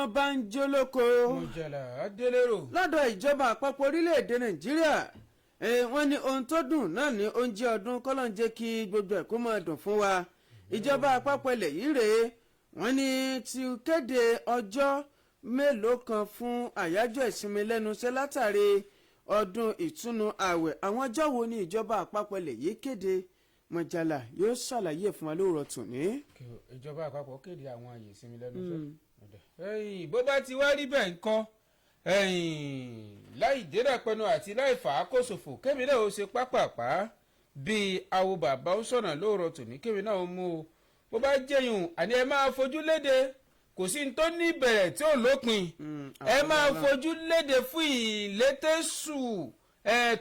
bíná bá ń jó lóko. Mọ̀jàlá Adélérò. lọ́dọ̀ ìjọba àpapọ̀ orílẹ̀-èdè Nàìjíríà wọ́n ní ohun tó dùn náà ní oúnjẹ ọdún kọ́lọ́ ń jẹ́ kí gbogbo ẹ̀ kó máa dùn fún wa. ìjọba àpapọ̀ ilẹ̀ yìí rèé wọ́n ní ti kéde ọjọ́ mélòó kan fún àyájọ́ ìsinmi lẹ́nu iṣẹ́ látàrí ọdún ìtúnu ààwẹ̀. àwọn ọjọ́ wo ni ìjọba àpapọ̀ ilẹ̀ yìí kéde? Mọ̀jàlá yóò ṣàlàyé fún wa lóòrọ̀ tòní. ìjọba àpapọ̀ kéde àwọn àyè ìsinmi lẹ́nu iṣẹ́. bó bá ti wá rí bẹ́ẹ̀ ńkọ́ láì dẹ́rẹ́ pẹnu àti láì fà á kó ṣòfò kémi náà ó ṣe pápápá bíi awo bàbá ó sọ̀nà lóòrọ̀ tòní kémi náà ó mú o. bó bá jẹyùn àní ẹ máa fojú léde kò sí ní tó ní ìbẹ̀rẹ̀ tí ò lópin ẹ máa fojú léde fún ìlétésù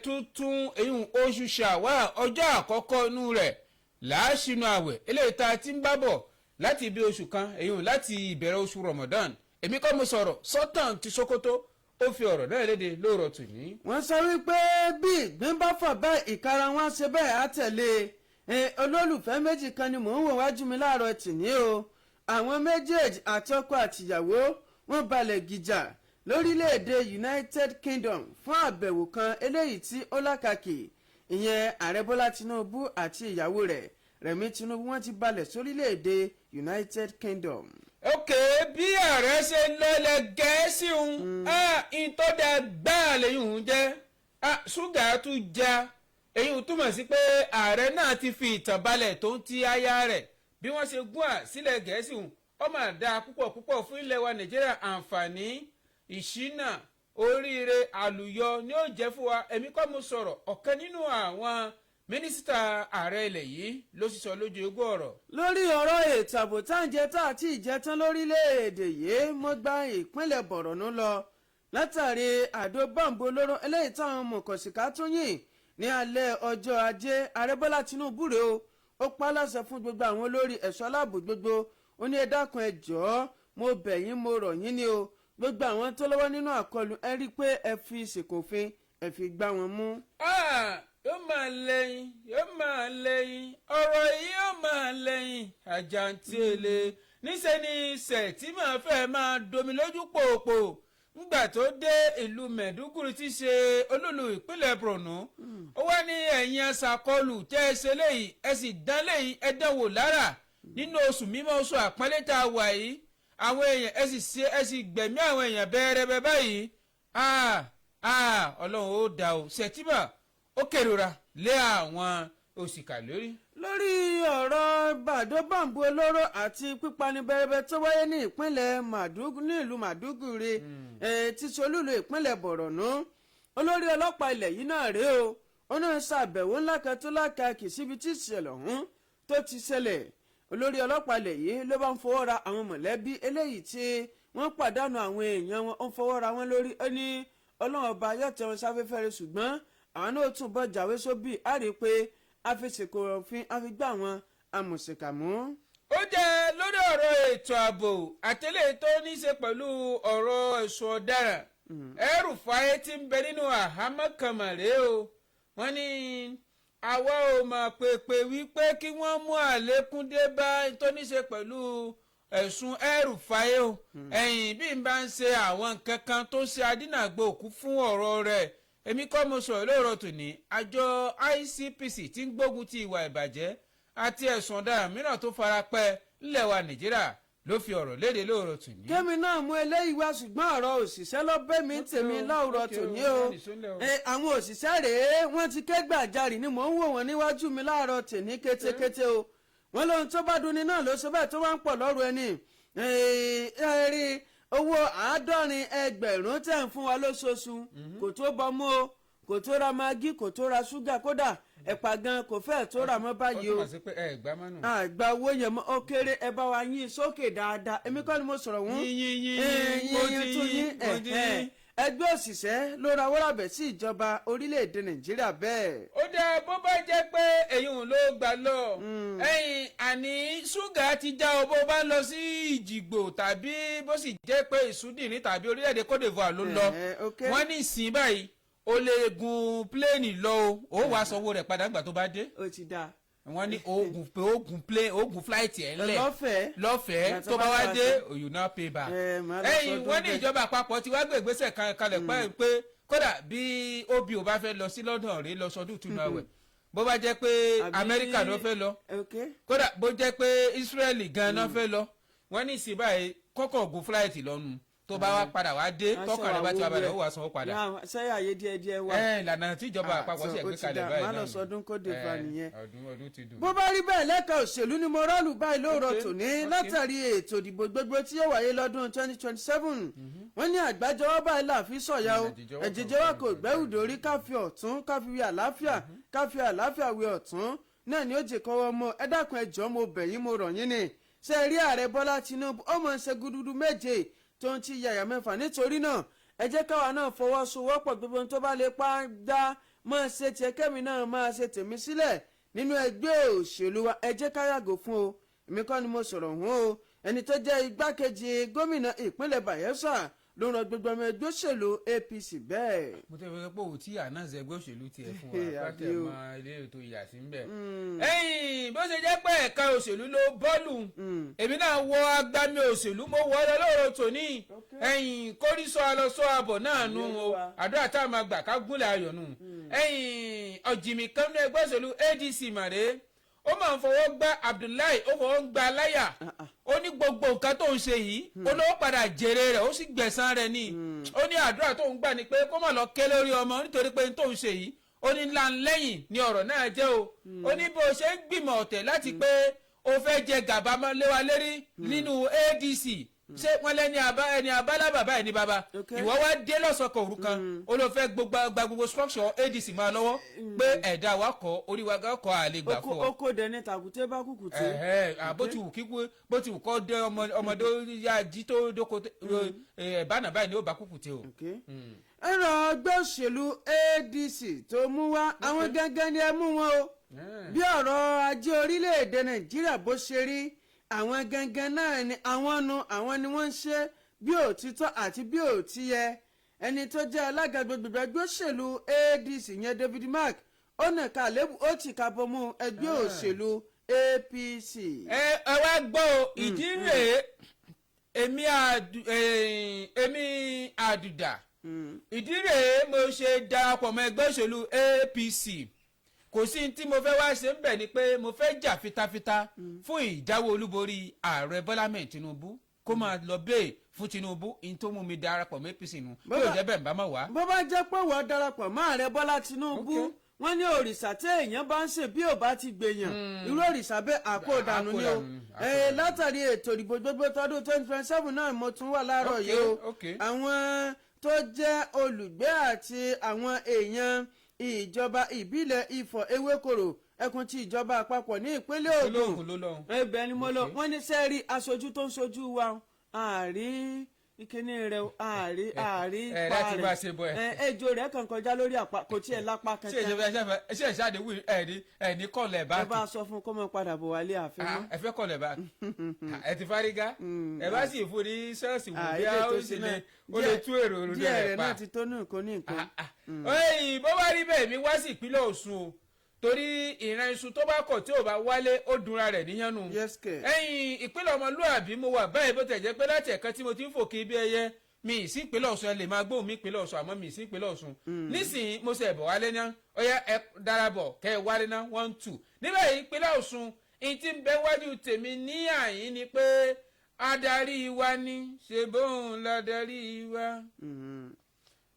tuntun èyí oṣù ṣàwá ọjọ́ àkọ́kọ́ inú rẹ̀ láàṣínú àwẹ̀ eléyìí tá a ti ń bá bọ̀ láti ibi oṣù kan èyí láti ìbẹ̀rẹ̀ oṣù Ramadan. èmi kọ́ mo sọ̀rọ̀ Sultan ti Sokoto ó fi ọ̀rọ̀ náà léde lóòrọ̀ tòní. wọ́n sọ wípé bí ìgbín bá fà bẹ́ẹ̀ ìkara wọn ṣe bẹ́ẹ̀ á tẹ̀lé olólùfẹ́ méjì kan ni mò ń wò wájú mi láàárọ̀ tìní o. àwọn méjèèjì àti ọkọ àtìyàwó wọ́n balẹ̀ gìjà lórílẹ̀‐èdè United Kingdom fún àbẹ̀wò kan eléyìí tí ó lákàkì ìyẹn ààrẹ Bọ́lá Tinubu àti ìyàwó rẹ̀ Rẹ̀mí Tinubu wọ́n ti balẹ̀ sórílẹ̀‐èdè United Kingdom. ok bí ààrẹ ṣe lọlẹ̀ Gẹ̀ẹ́sì ń tó dá gbáà lẹ́yìn òun jẹ́ ṣúgà tún já èyí túmọ̀ sí pé ààrẹ náà ti fi ìtàn balẹ̀ tó ń ti aya rẹ̀ bí wọ́n ṣe gún sílẹ̀ Gẹ̀ẹ́sì ó máa dáa púpọ̀ púpọ̀ fún ilẹ̀ wa Nàìjíríà. àǹfààní ìṣínà oríire àlùyọ ni ó jẹ́ fún wa. èmi kọ́ mo sọ̀rọ̀ ọ̀kan nínú àwọn mínísítà ààrẹ ilẹ̀ yìí ló sì sọ lójú egbò ọ̀rọ̀. lórí ọ̀rọ̀ ètò ààbò tá à ń jẹ tá àti ìjẹtán lórílẹ̀‐èdè yìí mo gba ìpínlẹ̀ Bọ̀rọ̀nù lọ látàrí àdó bọ́ǹbù olóró eléyìí táwọn mọ̀kànsíkà tún yìn ní alẹ́ ọjọ́ ajé. ààrẹ Bọ́lá Tinubu rèé o ó pa á láṣẹ fún gbogbo àwọn olórí ẹ̀ṣọ́ aláàbò gbogbo ó ní ẹ dákun ẹ jọ̀ọ́ mo bẹ̀ yín mo rọ̀ yín ni o gbogbo àwọn tó lọ́wọ́ nínú àkọlù ẹ rí i pé ẹ fi ṣèkòfin ẹ fi gbá wọn mú. yóò máa lẹ́yìn ọ̀rọ̀ yìí yóò máa lẹ́yìn àjàǹtí èlé níṣẹ́ ni ṣẹ̀ tí màá fẹ́ máa domi lójú pòpò ńgbà tó dé ìlú Mẹ̀dúgùrì tí ṣe olúlu ìpínlẹ̀ Borno. ó wá ní ẹ̀yìn aṣàkọlù tẹ́ ẹ ṣe léyìí ẹ sì dán léyìí ẹ dánwò lára nínú oṣù mímọ́ oṣù àpọ́nlé tá a wà yìí àwọn èèyàn ẹ sì gbẹ̀mí àwọn èèyàn bẹ́ẹ̀rẹ̀ báyìí. Ọlọ́run ó dá o ṣètìmọ̀ ó kérora lé àwọn òṣìkà lórí. lórí ọ̀rọ̀ bàdó bọ́ǹbù olóró àti pípani bẹ́rẹ́bẹ́ tó wáyé ní ìpínlẹ̀ ní ìlú Màdúgùrí tí solúlu ìpínlẹ̀ Bọ̀rọ̀nù olórí ọlọ́pàá ilẹ̀ yìí náà rèé o ó náà ṣàbẹ̀wò ńlá kan tó lákàkì síbi tí ìṣẹ̀lẹ̀ ọ̀hún tó ti ṣẹlẹ̀. olórí ọlọ́pàá ilẹ̀ yìí ló bá ń fọwọ́ ra àwọn mọ̀lẹ́bí eléyìí tí wọ́n pàdánù àwọn èèyàn wọn ó ń fọwọ́ ra wọn lórí. ó ní Ọlọ́run ọba yóò tẹ́ wọn sáfẹ́fẹ́ rẹ̀ ṣùgbọ́n àwọn náà tún bọ́ jàwé sóbì á rí i pé a fi ṣèkò òfin a fi gbá àwọn amòṣìkà mú. ó jẹ́ lórí ọ̀rọ̀ ètò ààbò àtẹlẹ́ tó ní í ṣe pẹ̀lú ọ̀rọ̀ ẹ̀sùn ọ̀daràn El-Rufai tí ń bẹ nínú àhámọ́ kan màrè o. wọ́n ní àwa ò mà pèpè wípé kí wọ́n mú àlékún dé bá tó ní í ṣe pẹ̀lú ẹ̀sùn El-Rufai o. ẹ̀yìn bí n bá ń ṣe àwọn nǹkan kan tó ṣe adínàgbò òkú fún ọ̀rọ̀ rẹ̀ èmi kọ́ mo sọ̀rọ̀ lóòrọ̀ tòní. àjọ ICPC tí ń gbógun ti ìwà ìbàjẹ́ àti ẹ̀sùn ọ̀daràn mìíràn tó fara pẹ́ ńlẹ̀ wa Nàìjíríà ló fi ọ̀rọ̀ léde lóòrọ̀ tòní. kémi náà mú eléyìí wá ṣùgbọ́n ọ̀rọ̀ òṣìṣẹ́ ló bẹ́ mi tèmi lóòrọ̀ tòní o. àwọn òṣìṣẹ́ rèé wọ́n ti ké gbàjarì ni mò ń wò wọ́n níwájú mi láàárọ̀ tèmi kétékété o. wọ́n lóhun tó bá dunni náà ló ṣe bẹ́ẹ̀ tó wá ń pọ̀ lọ́rùn ẹni. rí owó 70,000 tẹ̀ ń fún wa lóṣooṣù kò tó bọ́mú o kò tó ra magi kò tó ra ṣúgà kódà ẹ̀pà gan kò fẹ́ẹ̀ tó rà mọ́ báyìí o. ó túmọ̀ sí pé gbá mọ́nù. àgbà owó yẹn mọ́ ó kéré ẹ bá wa yín sókè dáadáa èmi kọ́ ni mo sọ̀rọ̀ wọ́n. yín ẹgbẹ́ òṣìṣẹ́ ló ra wọ́rọ̀bẹ̀ sí ìjọba orílẹ̀-èdè Nàìjíríà bẹ́ẹ̀. ó dáa bó bá jẹ́ pé èyí ló gbà lọ àní ṣúgà ti já o bó bá lọ sí Ìjìgbò tàbí bó sì jẹ́ pé ìsúndìní tàbí orílẹ̀-èdè Côte d'Ivoire ló lọ wọ́n ní ìsìn báyìí o lè gun pléènì lọ o wàá sanwó rẹ̀ padà nígbà tó bá dé. ó ti dáa wọ́n ní oògùn flight ẹ̀ ńlẹ̀ lọ́fẹ̀ẹ́ tó bá wá dé you now pay back. ẹ̀yìn wọ́n ní ìjọba àpapọ̀ ti wá gbé ìgbésẹ̀ kalẹ̀ pé kódà bí obi ò bá fẹ́ lọ sí London rèé lọ sọdún túnú àwẹ̀ bó bá jẹ́ pé Amẹ́ríkà ló fẹ́ lọ kódà bó jẹ́ pé Israeli gan-an fẹ́ lọ wọ́n ní ìsìn báyìí kọ́kọ́ ògùn flight lọ́nu tó bá wá padà wá dé tọkàn rẹ bá ti wá balẹ̀ ó wà sanwó padà. sẹ́yà ayé díẹ̀ wá. ìlànà tí ìjọba àpapọ̀ sì gbé kalẹ̀ báyìí náà. má lọ sọdún kó dé fa nìyẹn. ọdún ti dùn. bó bá rí bẹ́ẹ̀ lẹ́ka òṣèlú ni mo rọ́ọ̀lù báyìí lóòrọ̀ tòní látàrí ètò ìdìbò gbogbo tí yóò wáyé lọ́dún 2027. wọ́n ní àgbájọwọ́ báyìí láàfin sọ̀yà o ẹ̀jẹ̀jẹ̀ wa kò gbẹ́rù dórí káfí ọ̀tún káfí wí àlàáfíà káfí àlàáfíà wí ọ̀tún náà ni ó jẹ́ kọ́wọ́ mọ́ ẹ dákun ẹ jọ̀ọ́ mo bẹ̀ yín mo rọ̀ yín ni ṣe rí ààrẹ Bọ́lá Tinubu ó mọ̀ ń ṣe gududu méje tó ń ti yàyà mẹ́fà nítorí náà ẹ jẹ́ káwa náà fọwọ́sowọ́pọ̀ gbogbo tó bá lè pa dá máa ṣe tiẹ̀ kẹ́mi náà máa ṣe tèmi sílẹ̀ nínú ẹgbẹ́ òṣèlú wa ẹ jẹ́ ká yàgò fún o èmi kọ́ ni mo sọ̀rọ̀ hún o ẹni tó jẹ́ igbákejì gómìnà ìpínlẹ̀ Bayelsa ló ń rọ gbogbo ọmọ ẹgbẹ́ òṣèlú APC bẹ́ẹ̀. mo tẹ́ fẹ́ pé òtí ànáǹsì ẹgbẹ́ òṣèlú tiẹ̀ fún wa pátẹ̀ mọ ilé ètò ìyà sí ń bẹ̀. ẹ̀yìn bó ṣe jẹ́ pé ẹ̀ka òṣèlú ló bọ́ọ̀lù èmi náà wọ agbami òṣèlú mo wọ ọ lọ́rọ̀ tòní ẹ̀yìn kórìsọ alọ́sọ àbọ̀ náà nù o àdúrà tá a máa gbà ká gúnlẹ̀ ayọ̀ nù ẹ̀yìn ọ̀jìmì kan ní ẹgbẹ́ òṣèlú ADC màrè ó máa ń fọwọ́ gbá Abdullahi ó fọwọ́ ń gba láyà ó ní gbogbo nǹkan tó ń ṣe yìí olówó padà jèrè rẹ̀ ó sì gbẹ̀san rẹ̀ ni ó ní àdúrà tó ń gbà ní pé kó má lọ ké lórí ọmọ nítorí pé tó ń ṣe yìí ó ní ńlá lẹ́yìn ni ọ̀rọ̀ náà jẹ́ o ó ní bó ṣe ń gbìmọ̀ ọ̀tẹ̀ láti pé ó fẹ́ jẹ gàba léwa lérí nínú ADC ṣé wọn lẹni ẹni abala bàbá ẹni bàbá ìwọ wá dé lọ́sọ̀kọ̀ òru kan ó ló fẹ́ gba gbogbo structure ADC máa lọ́wọ́ pé ẹ̀dá wa kọ orí wa kọ àlè gbà fún ọ. ó kó dẹni tàkùté bá kùkù tí. bó ti wù kọ́ dé ọmọdé yá jí tó dóko bánà báyìí ni ó bá kùkù tí o. ẹ̀rọ ẹgbẹ́ òṣèlú ADC tó mú wá àwọn gangan ni ẹ mú wọn o bí ọ̀rọ̀ ajé orílẹ̀-èdè Nàìjíríà bó ṣe rí àwọn gangan náà ni àwọn ni wọ́n ń ṣe bí òtítọ́ àti bí òtíyẹ ẹni tó jẹ́ alága gbogbo ẹgbẹ́ òṣèlú ADC yẹn David Mark ó nà ká lébù ó ti ka bomú ẹgbẹ́ òṣèlú APC. ẹ wá gbọ́ ìdí rèé èmi àdùdà ìdí rèé mo ṣe darapọ̀ mọ́ ẹgbẹ́ òṣèlú APC kò sí tí mo fẹ́ wá ṣe ń bẹ̀ ni pé mo fẹ́ jà fitafita fún ìjáwé olúborí ààrẹ Bọ́lá mẹ́ẹ̀ Tinubu kó máa lọ bẹ́ẹ̀ fún Tinubu in tó mú mi darapọ̀ mọ́ APC nu bí ò jẹ́ bẹ́ẹ̀ bá mọ̀ wá. bó bá jẹ́ pé wọ́n darapọ̀ mọ́ ààrẹ Bọ́lá Tinubu wọ́n ní òrìṣà tí èèyàn bá ń ṣe bí ò bá ti gbèyàn irú òrìṣà bẹ́ẹ̀ àkóòdànù ni o látàrí ètò ìdìbò gbogbo tọdún 2027 náà mo tún wà láàárọ̀ yìí o àwọn tó jẹ́ olùgbé àti àwọn èèyàn ìjọba ìbílẹ̀ Ifọ̀ Ewékòró ẹkùn ti ìjọba àpapọ̀ ní ìpínlẹ̀ Ògùn ẹbẹ̀ ni mo lọ wọ́n ní sẹ́ẹ̀rí aṣojú tó ń ṣojú wa àárí ìkíní rẹ àárí pa rẹ ejò rẹ kàn kọjá lórí àpá kò tiẹ̀ lápá kankan. ṣé ìṣàdé wí ẹni kọlẹ̀ bá. ẹ bá sọ fún kó mọ padà bọ̀ wálé àfin mọ́. ẹ fẹ́ kọlẹ̀ bá ẹ ti fárígá ẹ bá sì fún ní ṣọ́ọ̀ṣì wò bí ó sì lè tú èrò rẹ̀ pa. díẹ̀ rẹ̀ náà ti tó ní nǹkan ní nǹkan. oyin bó bá rí bẹ́ẹ̀ mi wá sí ìpínlẹ̀ Ọ̀ṣun o torí ìran iṣu tó bá kọ̀ tí ò bá wálé ó dunra rẹ̀ níyànnú. ẹ̀yin ìpínlẹ̀ ọmọlúàbí mo wà báyìí bó tẹ̀ jẹ́ pé láti ẹ̀ka tí mo ti ń fò kí bí ẹyẹ mi ì sí ìpínlẹ̀ Ọ̀ṣun ẹ lè máa gbóhùn mi ìpínlẹ̀ Ọ̀ṣun àmọ́ mi ì sí ìpínlẹ̀ Ọ̀ṣun. nísìnyí mo ṣe ẹ̀bọ̀ wálé ná ọyá ẹ darapọ̀ kẹ́ ẹ wálé ná 1 2. níbẹ̀ yìí ìpínlẹ̀ Ọ̀ṣun ìyí tí ń bẹ wájú tèmi ní àyín ni pé adarí wa ni ṣe bóun ladarí wa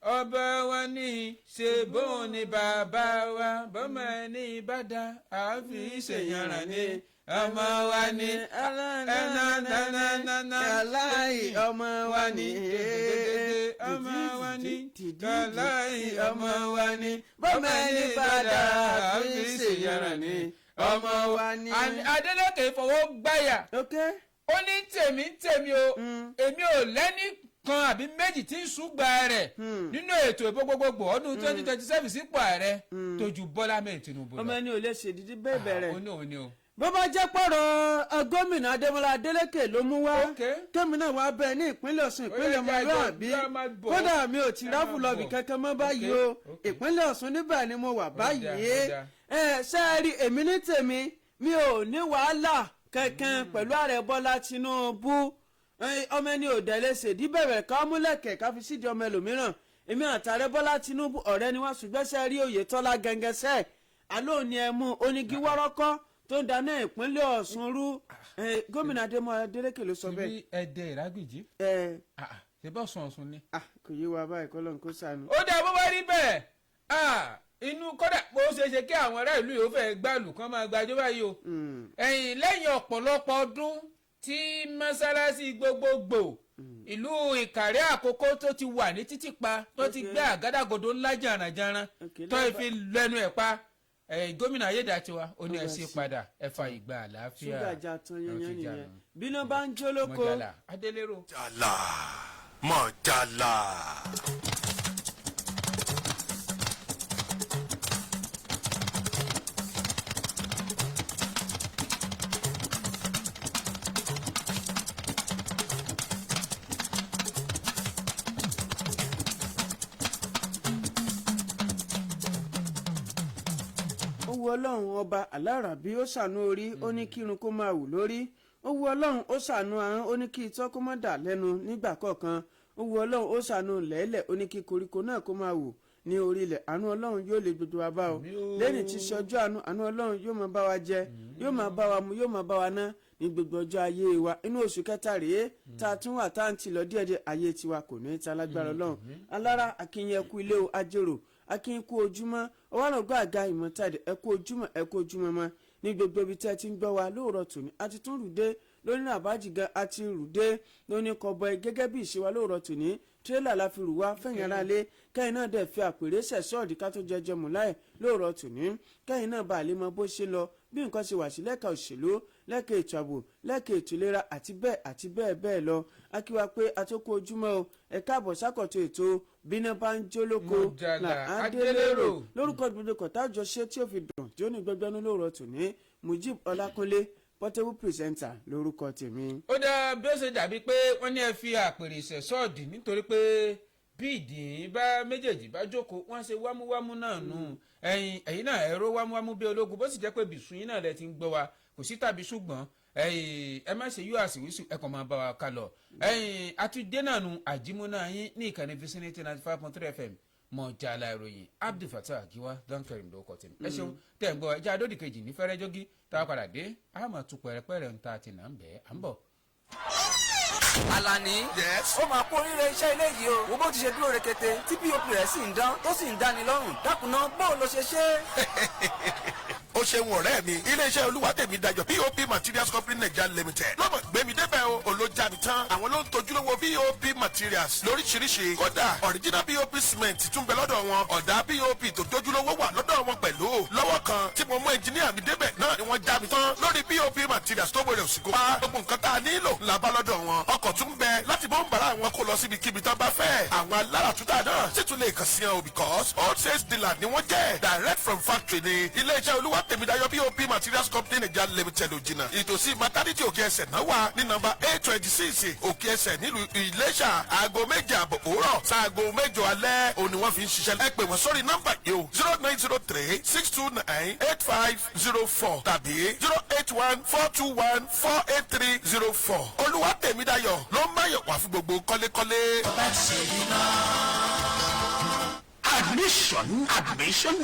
ọba wa ní ṣe bóun ni bàbá wa bọ́mọ ẹni ìbàdàn àfi ṣèyànràn ní ọmọ wa ní kàláì ọmọ wa ní ọmọ wa ní kàláì ọmọ wa ní bọ́mọ ẹni ìbàdàn àfi ṣèyànràn ní ọmọ wa ní. Adeleke fọwọ́ gbáyà ó ní tèmi o èmi ò lẹ́ni kan àbí méjì tí ń ṣùgbà rẹ̀ nínú ètò ìbò gbogbogbò ọdún 2027 sípò ààrẹ tó ju Bọ́lá mẹ́rin Tinubu lọ. ọmọ ẹni ò lè ṣèdídí bẹ́ẹ̀ bẹ̀rẹ̀. òní o. bó bá jẹ́ pọ̀rọ̀ gómìnà Adémọ́lá Adélékè ló mú wá kémi náà wá bẹ́ẹ̀ ní ìpínlẹ̀ Ọ̀ṣun ìpínlẹ̀ ọmọlúàbí kódà mi ò ti ráfù lọ́bì kankan mọ́ báyìí o ìpínlẹ̀ Ọ̀ṣun níbẹ̀ ni mo wà báyìí ṣe é rí èmi ní tèmi mi ò ní wàhálà kankan pẹ̀lú ààrẹ Bọ́lá Tinubu ọmọ ẹni ò dẹ̀ lè ṣèdí bẹ̀rẹ̀ ká múlẹ̀kẹ̀ ká fi sídìí ọmọ ẹlòmíràn èmi àtàrẹ Bọ́lá Tinubu ọ̀rẹ́ ni wọ́n ṣùgbẹ́sẹ̀ rí Oyètọ́lá gẹ́gẹ́sẹ̀ àlọ́ ni ẹ mú onígi wọ́rọ́kọ́ tó ń dáná ìpínlẹ̀ Ọ̀ṣun rú gómìnà Adémọ́lá Adélékè ló sọ bẹ́ẹ̀. ṣebí Ẹdẹ Ìrágbìjí ṣe bá Ọ̀ṣun ni. kò yé wa báyìí kọ́ lóun kó sànù. ó dà bó bá rí bẹ́ẹ̀ inú kódà bó ṣe ṣe kí àwọn ará ìlú yìí ó fẹ́ gbàlù kán máa gbàjọ́ báyìí o. lẹ́yìn ọ̀pọ̀lọpọ̀ ọdún tí mọ́sálásí gbogbogbò ìlú Ìkàrẹ́ Àkókó tó ti wà ní títì pa tó ti gbé àgádágodo ńlá jàrànjàràn tó fi lẹ́nu ẹ̀ pa gómìnà Ayédàtiwa ó ní ẹ ṣe padà ẹ fa ìgbà àlàáfíà. ṣúgà jà tán yẹn nìyẹn bíná bá ń jó lóko. Mọ̀jàlá Adélérò. Jàlá Mọ̀jàlá. ó wu Ọlọ́run ọba aláràbí ó ṣàánú orí ó ní kírun kó máa wù lórí ó wu Ọlọ́run ó ṣàánú ahọ́n ó ní kí itọ́ kó má dà lẹ́nu nígbà kọ̀ọ̀kan ó wu Ọlọ́run ó ṣàánú lẹ́lẹ̀ ó ní kí koríko náà kó máa wù ní orílẹ̀ àánú Ọlọ́run yóò lè gbogbo wa bá o lẹ́yìn tí ṣọjọ́ àánú Ọlọ́run yóò máa bá wa jẹ yóò máa bá wa mu yóò máa bá wa ná ní gbogbo ọjọ́ ayé wa inú oṣù kẹta rèé tá a tún wà tá à ń tì lọ díẹ̀díẹ̀ ayé tiwa kò ní í ta lágbára Ọlọ́run alára akínyẹ̀kú ilé o ajérò akínkú ojúmọ́ ọwọ́nàgbọ́ àga ìmọ̀tàdé ẹ̀kú ojúmọ́ ẹ̀kú ojúmọ́ mọ́ ní gbogbo ibi tí ẹ ti ń gbọ́ wa lóòrọ̀ tòní àti tún rùdé lórí àbájìgàn àti rùdé lóní kọ̀bọ̀ gẹ́gẹ́ bí ìṣe wa lóòrọ̀ tòní tírélà la fi rù wá fẹ̀yìn ara lé kẹ́yìn náà dẹ̀ fi àpèrè ṣẹ̀ṣọ́ọ̀dì ká tó jẹjẹ mú láì lóòrọ̀ tòní kẹ́yìn náà bá lè mọ bó ṣe lọ bí nǹkan ṣe wà sí lẹ́ka òṣèlú lẹ́ka ètò ààbò lẹ́ka ètò ìlera àti bẹ́ẹ̀ bẹ́ẹ̀ lọ akíwa pé atókò ojúmọ́ o ẹ káàbọ̀ sákòtò ètò bíná bá ń jólóko Mọ̀jàlá Adélérò lórúkọ gbogbo kọ̀tájọ ṣé tí ó fi dùn tí ó ní gbẹgbẹ́nu lóòrọ̀ tòní Mujib Ọlákúnlé portable presenter lórúkọ tèmi. ó dá bí ó ṣe dàbí pé wọ́n ní ẹ fi àpèrè ṣẹ̀ṣọ́ọ̀dì nítorí pé bí ìdí bá méjèèjì bá jókòó wọ́n ṣe wámúwámú náà nù ẹ̀yin náà ẹ̀rọ wámúwámú bí ológun bó sì jẹ́ pé bìsùn yín náà lẹ ti ń gbọ́ wa kò sí tàbí ṣùgbọ́n ẹ má ṣe yóò àṣìwísù ẹ kàn máa bá wa ká lọ àtúndé náà nù àjímúná yín ní ìkànnì Vicinity 95.3 FM Mọ̀jàlá ìròyìn Abdulfatah Giwa Dankarim lóko tèmi ẹ ṣeun tẹ̀ ń gbọ́ ẹjẹ́ adódì kejì ní fẹ́rẹ́ jógí tá a padà dé a máa tún pẹ̀rẹ̀pẹ̀rẹ̀ ń ta àti nà ń bẹ̀ à ń bọ̀. Alani. Yes. Ó máa kó oríire iṣẹ́ ilé yìí o. Wo bó ti ṣe dúró rekete tí POP rẹ̀ sì ń dán tó sì ń dáni lọ́rùn. Dákùnà bóò ló ṣe ṣe. ó ṣeun ọ̀rẹ́ mi iléeṣẹ́ Olúwatèmídayọ̀ POP Materials Company Nigeria Limited lọ́mọ gbẹ̀mí débẹ̀ o olójà mi tán àwọn ló ń tojúlówó POP Materials lóríṣiríṣi kódà original POP cement tún bẹ lọ́dọ̀ wọn ọ̀dà POP tó tójúlówó wà lọ́dọ̀ wọn pẹ̀lú lọ́wọ́ kan tí mo mú ẹnjìníà mi débẹ̀ náà ni wọ́n já mi tán lórí POP Materials tó wọlé òsìkò pa gbogbo nǹkan tá a nílò là bá lọ́dọ̀ wọn ọkọ̀ tún bẹ láti bọ́ ń bàrà àwọn kó lọ síbi kíbi tán bá fẹ́ àwọn aláràtúntà náà sì tún lè kàn sí wọn o because all sales dealer ni wọ́n jẹ́ direct from factory ni iléeṣẹ́ Olúwatèmídayọ̀ POP Materials Company Nigeria Limited òjìnà ìtòsí maternity òkè ẹsẹ̀ náà wà ní nọ́mbà 826 òkè ẹsẹ̀ nílùú Ìléṣà aago 7:00 òwúrọ̀ sáago 8 alẹ́ òní wọ́n fi ń ṣiṣẹ́ ẹ pè wọ́n sórí nọ́mbà yìí o 0903-629-8504 tàbí 081-421-48304 Olúwatèmídayọ̀ ló ń máyọ̀ wá fún gbogbo kọ́lékọ́lé. Admission. Education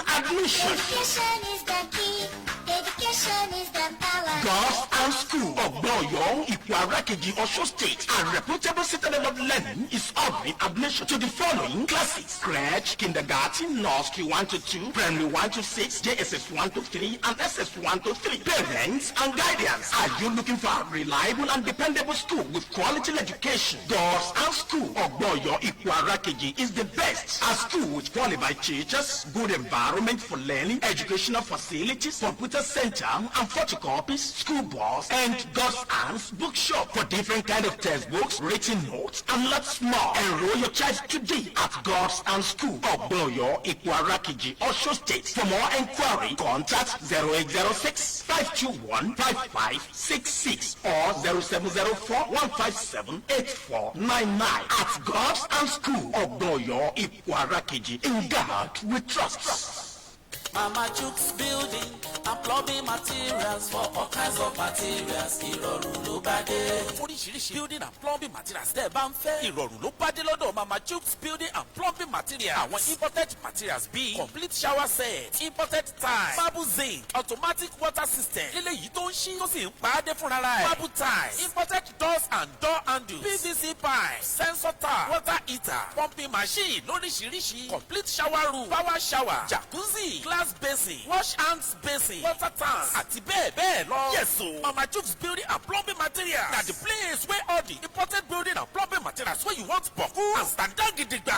is the key. Education is the power. Girls and School Ogboyo, Ikwa-Arakeji, Osho State, a reputable citadel of learning is offering admission to the following classes: crèche, kindergarten, nursery 1 to 2, primary 1 to 6, JSS 1 to 3, and SS 1 to 3. Parents and guardians, are you looking for a reliable and dependable school with quality education? Girls and School Ogboyo, Ikwa-Arakeji is the best. A school with qualified teachers, good environment for learning, educational facilities, computer center, and photocopies, school bus, and God's Arms bookshop for different kind of textbooks, written notes, and lots more. Enroll your child today at God's Arms School, Ogboyo, Ikwa-Arakeji, Osho State. For more inquiry, contact 0806-521-5566 or 0704-157-8499 at God's Arms School, Ogboyo, Ikwa-Arakeji. In God we trust. Mama Jukes building and plumbing materials for all kinds of materials. Ìrọ̀rùn ló bá dé. Oríṣiríṣi building and plumbing materials tẹ́ ẹ bá ń fẹ́. Ìrọ̀rùn ló bá dé lọ́dọ̀ Mama Chooks building and plumbing materials. Àwọn imported materials bíi complete shower set, imported tiles, marble zinc, automatic water system. Eléyìí tó ń ṣí tó sì ń pa á dé fúnra rẹ̀. Marble tiles, imported doors and door handles, PVC pipes, sensor tap, water heater, pumping machine lóríṣiríṣi, complete shower room, power shower, jacuzzi, glass basin, wash hands basin, water tank àti bẹ́ẹ̀ bẹ́ẹ̀ lọ. Yes o, Mama Chooks building and plumbing materials na the place where all the imported building and plumbing materials wey you want boku and standard gidigba.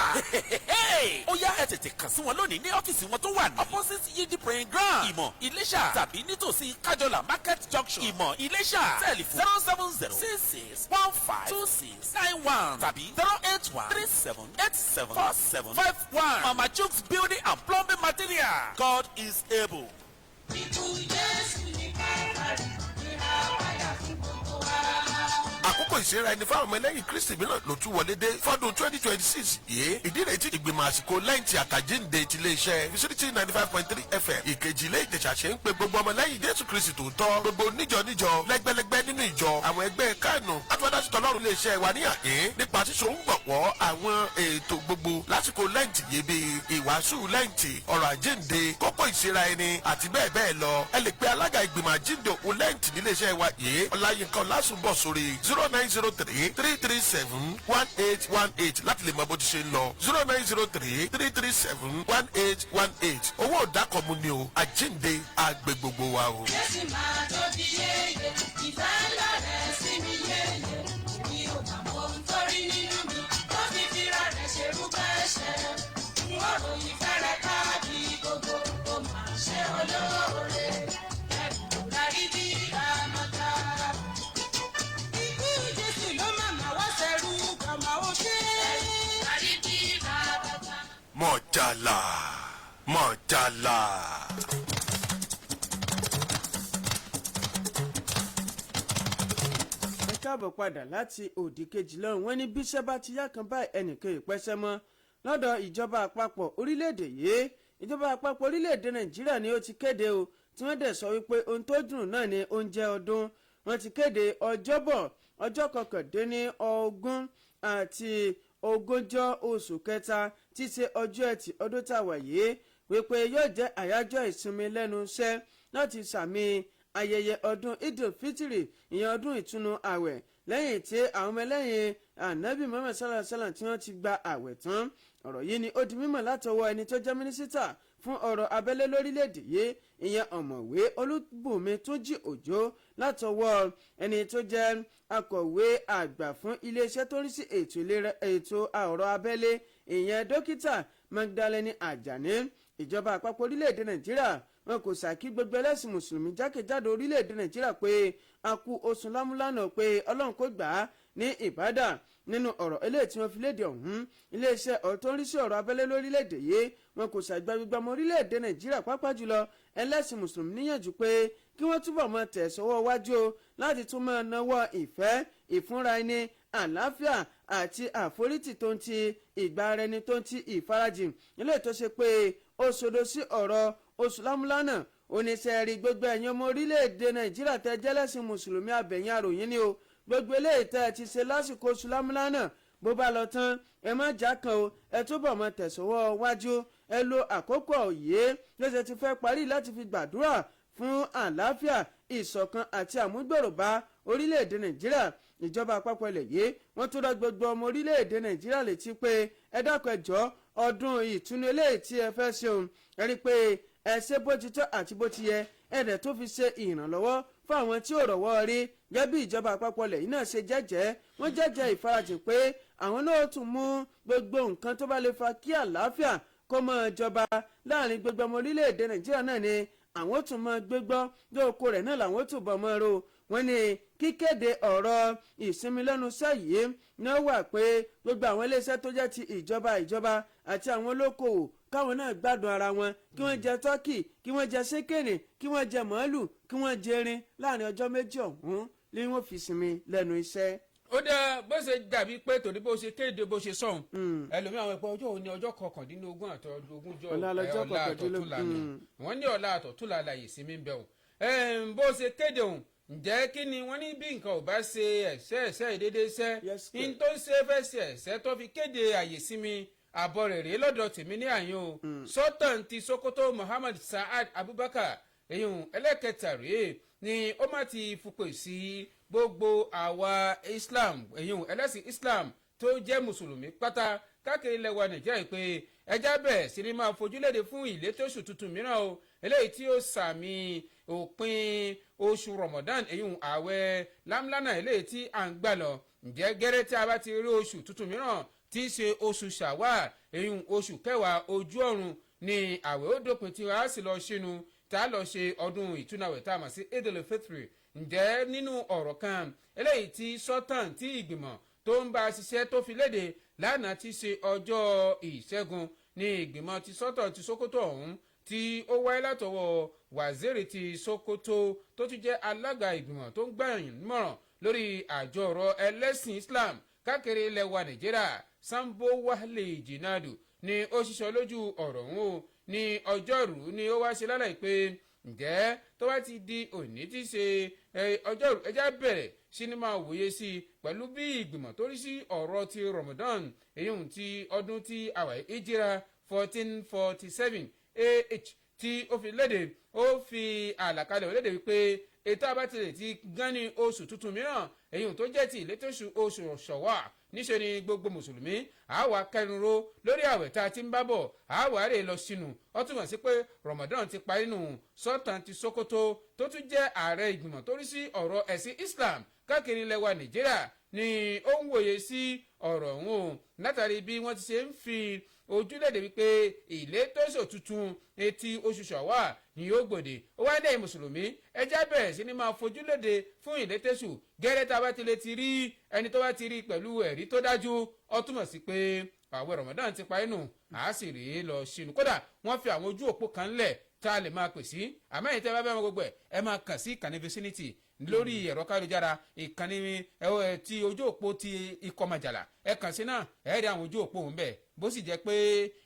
Ó yá ẹ tètè kàn sí wọn lónìí ní ọ́fíìsì wọn tó wà ní opposite Yidi praying ground Ìmọ̀ Iléṣà tàbí nítòsí Kájọlà market junction Ìmọ̀ Iléṣà tẹlifon 070-6615-2691 tàbí 081-3787-4751. Mama Chooks building and plumbing material. God is able. àkókò ìṣera ẹni fáwọn ọmọ ẹlẹ́yìn kristi mìíràn ló tún wọlé dé fọ́dún 2026 yìí ìdí rẹ̀ tí ìgbìmọ̀ àsìkò lẹ́yìn tí àtàjíǹde ti lé iṣẹ́ Vicinity 95.3 FM ìkejì ilé ìjẹ̀ṣà ṣe ń pe gbogbo ọmọ lẹ́yìn jésù kristi tòótọ́ gbogbo níjọ lẹ́gbẹ́lẹ́gbẹ́ nínú ìjọ àwọn ẹgbẹ́ kánù àtúwádásí tọlọ́run lè ṣe wà ní àhín nípa ṣíṣe ń gbọ̀pọ̀ àwọn ètò gbogbo lásìkò lẹ́ǹtì yìí bíi ìwàásù lẹ́ǹtì ọ̀rọ̀ àjíǹde kókó ìṣera ẹni àti bẹ́ẹ̀ bẹ́ẹ̀ lọ ẹ lè pe alága ìgbìmọ̀ àjíǹde òkú lẹ́ǹtì nílé iṣẹ́ wa yìí ọláyínká ọlásùnbọ̀ sórí 0903-337-1818 láti lè mọ bó ti ṣe ń lọ 0903-337-1818 owó òdàkọ̀mù ni o àjíǹde àgbẹ̀ gbogbo wa o. Jésù máa tó di yéye, ìfẹ́ ńlá rẹ̀ sí mi yéye, mi ò mà mọ ohun tó rí nínú mi, tó fi fira rẹ̀ ṣerú bẹ́ẹ̀ ṣe. N ó ròyìn fẹ́rẹ̀ káàdì gbogbo, ó máa ṣe olóore, ẹ̀rù rárí bí àmọ́ta. Ikú Jésù ló màmá wá ṣẹrú gbọ̀mọ̀ òṣè. Rárí bí bàbá. Mọ̀jàlá mọ̀jàlá. káàbọ̀ padà láti òdì kejì lọ́rùn wọ́n ní bíṣẹ́ bá ti yá kan báyìí ẹnìkan ìpẹ́sẹ́ mọ́ lọ́dọ̀ ìjọba àpapọ̀ orílẹ̀-èdè yìí ìjọba àpapọ̀ orílẹ̀-èdè nàìjíríà ni ó ti kéde o tí wọ́n dẹ̀ sọ wípé ohun tó dùn náà ni oúnjẹ ọdún wọ́n ti kéde ọjọ́bọ̀ ọjọ́ 29 àti 30 oṣù kẹta títí ọjọ́ ẹtì ọdún tàwa yìí wípé yóò jẹ́ àyájọ́ ìsinmi lẹ́nu iṣẹ́ láti sàmì ayẹyẹ ọdún idil fitiri ìyẹn ọdún ìtúnu àwẹ̀ lẹ́yìn tí àwọn ọmọ ẹlẹ́yìn anabi muhammed sallallahu alaihi wasallam tí wọ́n ti gba àwẹ̀ tán ọ̀rọ̀ yìí ni ó di mímọ̀ látọwọ́ ẹni tó jẹ́ mínísítà fún ọ̀rọ̀ abẹ́lé lórílẹ̀‐èdè yìí ìyẹn ọ̀mọ̀wé olúbùnmi túnjí òjó látọwọ́ ẹni tó jẹ́ akọ̀wé àgbà fún iléeṣẹ́ tó ń rí sí ètò ìlera ètò ọ̀rọ̀ abẹ́lé ìyẹn dókítà magdalene ajani ìjọba àpapọ̀ orílẹ̀‐èdè nàìjíríà wọn kò ṣàkí gbogbo ẹlẹ́sìn mùsùlùmí jákèjádò orílẹ̀‐èdè nàìjíríà pé a kú oṣù lámúlánà pé ọlọ́run kò gbà á ní ìbádà nínú ọ̀rọ̀ eléyìí tí wọ́n fi léde ọ̀hún iléeṣẹ́ tó ń rí sí ọ̀rọ̀ abẹ́lé lórílẹ̀‐èdè yìí wọn kò ṣàgbà gbogbo ọmọ orílẹ̀‐èdè nàìjíríà pàápàá jùlọ ẹlẹ́sìn mùsùlùmí níyànjú pé kí wọ́n túbọ̀ mọ tẹ̀sọ́wọ́ wájú o láti tún mọ nawọ́ ìfẹ́ ìfúnra ẹni àlàáfíà àti àforítì tó ń ti ìgbà ara ẹni tó ń ti ìfarajìn eléyìí tó ṣe pé ó sodo sí ọ̀rọ̀ oṣù lámúlánà oníṣẹ́rí gbogbo ẹ̀yin ọmọ orílẹ̀‐èdè nàìjíríà tẹ́ jẹ́lẹ́sìn mùsùlùmí àbẹ̀yìn àròyìn ni o gbogbo eléyìí tẹ́ ẹ ti ṣe lásìkò oṣù lámúlánà bó bá lọ tán ẹ má já kan o ẹ túbọ̀ mọ tẹ̀sọ́wọ́ wájú ẹ lo àkókò òye lọ́sẹ̀ ti fẹ́ parí láti fi gbàdúrà fún àlàáfíà ìṣọ̀kan àti àmúgbòrò bá orílẹ̀‐èdè nàìjíríà ìjọba àpapọ̀ ilẹ̀ yìí wọ́n tún rọ gbogbo ọmọ orílẹ̀‐èdè nàìjíríà létí pé ẹ dákun ẹ jọ̀ọ́ ọdún ìtúnu eléyìí tí ẹ fẹ́ ṣe òun ẹ rí i pé ẹ ṣe bó ti tọ́ àti bó ti yẹ ẹ̀dẹ̀ tó fi ṣe ìrànlọ́wọ́ fún àwọn tí ò rọ̀wọ́ rí gẹ́gẹ́ bí ìjọba àpapọ̀ ilẹ̀ yìí náà ṣe jẹ́jẹ́ wọ́n jẹ́jẹ́ ìfarajìn pé àwọn náà tún mú gbogbo nǹkan tó bá lè fa kí àlàáfíà kó máa jọba láàrin gbogbo ọmọ orílẹ̀-èdè nàìjíríà náà ni àwọn tún máa gbégbọ́ lóko rẹ̀ náà làwọn tún bọ̀ mọ́ ro wọ́n ní kíkéde ọ̀rọ̀ ìsinmi lẹ́nu iṣẹ́ yìí náà wà pé gbogbo àwọn iléeṣẹ́ tó jẹ́ ti ìjọba àti àwọn olókoòwò káwọn náà gbádùn ara wọn kí wọ́n jẹ tọ́kì kí wọ́n jẹ ṣékènì kí wọ́n jẹ màálù kí wọ́n jẹ erin láàrin ọjọ́ méjì ọ̀hún ni wọ́n fi sinmi lẹ́nu iṣẹ́. ó dá bó ṣe dàbí pé torí bó ṣe kéde bó ṣe sọ̀hún ẹlòmíràn àwọn ẹ̀pọ̀ ọjọ́ òní ọjọ́ kọkàndínlógún àtọ́dógún jọ ọ̀la àtọ̀túnla ni wọ́n ní ọ̀la àtọ̀túnla láyè sí mi ń bẹ̀ wọ́n bó ṣe kéde òun ǹjẹ́ kí ni wọ́n ní bí nǹkan ò bá ṣe ẹ̀ṣẹ́ ìdédé ṣẹ́ ní tó ń ṣe fẹ́ ṣe ẹ̀ṣẹ́ tó fi kéde àyè sí mi àbọ̀ rẹ̀ rèé lọ́dọ̀ tèmi ní àyàn o Sultan ti Sokoto Muhammad Saad Abubakar èyàn ẹlẹ́kẹta rèé ni ó má ti fupè sí gbogbo àwa Islam èyàn ẹlẹ́sìn Islam tó jẹ́ mùsùlùmí pátá káàkiri ilẹ̀ wa Nàìjíríà pé ẹjá bẹ̀ sí ni máa fojúléde fún ìlétòṣù tuntun mìíràn o eléyìí tí ó sàmì òpin oṣù Ramadan èyàn ààwẹ̀ lámlánà eléyìí tí à ń gbà lọ ǹjẹ́ gẹ́rẹ́ tí a bá ti rí oṣù tuntun mìíràn tí í ṣe oṣù Shawwal èyàn oṣù kẹwàá ojú ọ̀run ni àwẹ̀ ó dópin tí a sì lọ ṣínú tá a lọ ṣe ọdún ìtúnàwẹ̀ tá a mọ̀ sí Eid al-Fitr ǹjẹ́ nínú ọ̀rọ̀ kan eléyìí tí Sultan tí ìgbìmọ̀ tó ń bá a ṣiṣẹ́ tó fi léde lánàá ti ṣe ọjọ́ ìṣẹ́gun ní ìgbìmọ̀ ti Sultan ti Sokoto ọ̀hún tí ó wáyé látọwọ́ Waziri ti Sokoto tó tún jẹ́ alága ìgbìmọ̀ tó ń gbàyàn nímọ̀ràn lórí àjọ ọ̀rọ̀ ẹlẹ́sìn Islam káàkiri ilẹ̀ wa Nàìjíríà Sambo Wale Jinadu ni ó ṣiṣọ́ lójú ọ̀rọ̀ ọ̀hún o ní ọjọ́rú ni ó wá ṣe lálàyé pé ǹjẹ́ tó bá ti di òní tí ṣe ọjọ́rú ẹjá bẹ̀rẹ̀ sí ni máa wòye sí i pẹ̀lú bí ìgbìmọ̀ tó rí sí ọ̀rọ̀ ti Ramadan èyí ti ọdún tí àwàyé ìjìra 1447 AH tí ó fi léde ó fi àlàkalẹ̀ léde wípé ètò àbátìlẹ̀ ti gán ní oṣù tuntun mìíràn èyí tó jẹ́ ti ìlétòṣù oṣù Shawwal níṣẹ́ ni gbogbo mùsùlùmí àwa kẹrìnró lórí àwẹ̀ tá a ti ń bá bọ̀ àwa rè lọ sínú ó túmọ̀ sí pé Ramadan ti parí nù Sultan ti Sokoto tó tún jẹ́ ààrẹ ìgbìmọ̀ tó rí sí ọ̀rọ̀ ẹ̀sìn Islam káàkiri ilẹ̀ wa Nàìjíríà ni ó ń wòye sí ọ̀rọ̀ ọ̀hún o látàrí bí wọ́n ti ṣe ń fi ojúlẹ̀dẹ̀ wípé ìlétòṣù tuntun etí oṣù Shawwal ni yóò gbòde ó wáyé dẹ́yìn mùsùlùmí ẹjẹ́ bẹ̀rẹ̀ sí ni máa fojúlẹ̀dẹ̀ fún ìlétòṣù gẹ́rẹ́ tá a bá ti lè ti rí ẹni tó bá ti rí pẹ̀lú ẹ̀rí tó dájú ó túmọ̀ sí pé àwẹ̀ Ramadan ti parí nù àá sì rèé lọ sínú kódà wọ́n fi àwọn ojú òpó kan lẹ̀ tá a lè máa pè sí àmọ́ ẹ̀yin tẹ́ bá bẹ́ẹ̀ mọ gbogbo ẹ máa kàn sí ìkànnì Vicinity lórí ẹ̀rọ káyọ̀jára ìkànnì ti ojú òpó ti ikọ̀ màjàlá ẹ kàn sí náà ẹ rí àwọn ojú òpó òun bẹ́ẹ̀ bó sì jẹ́ pé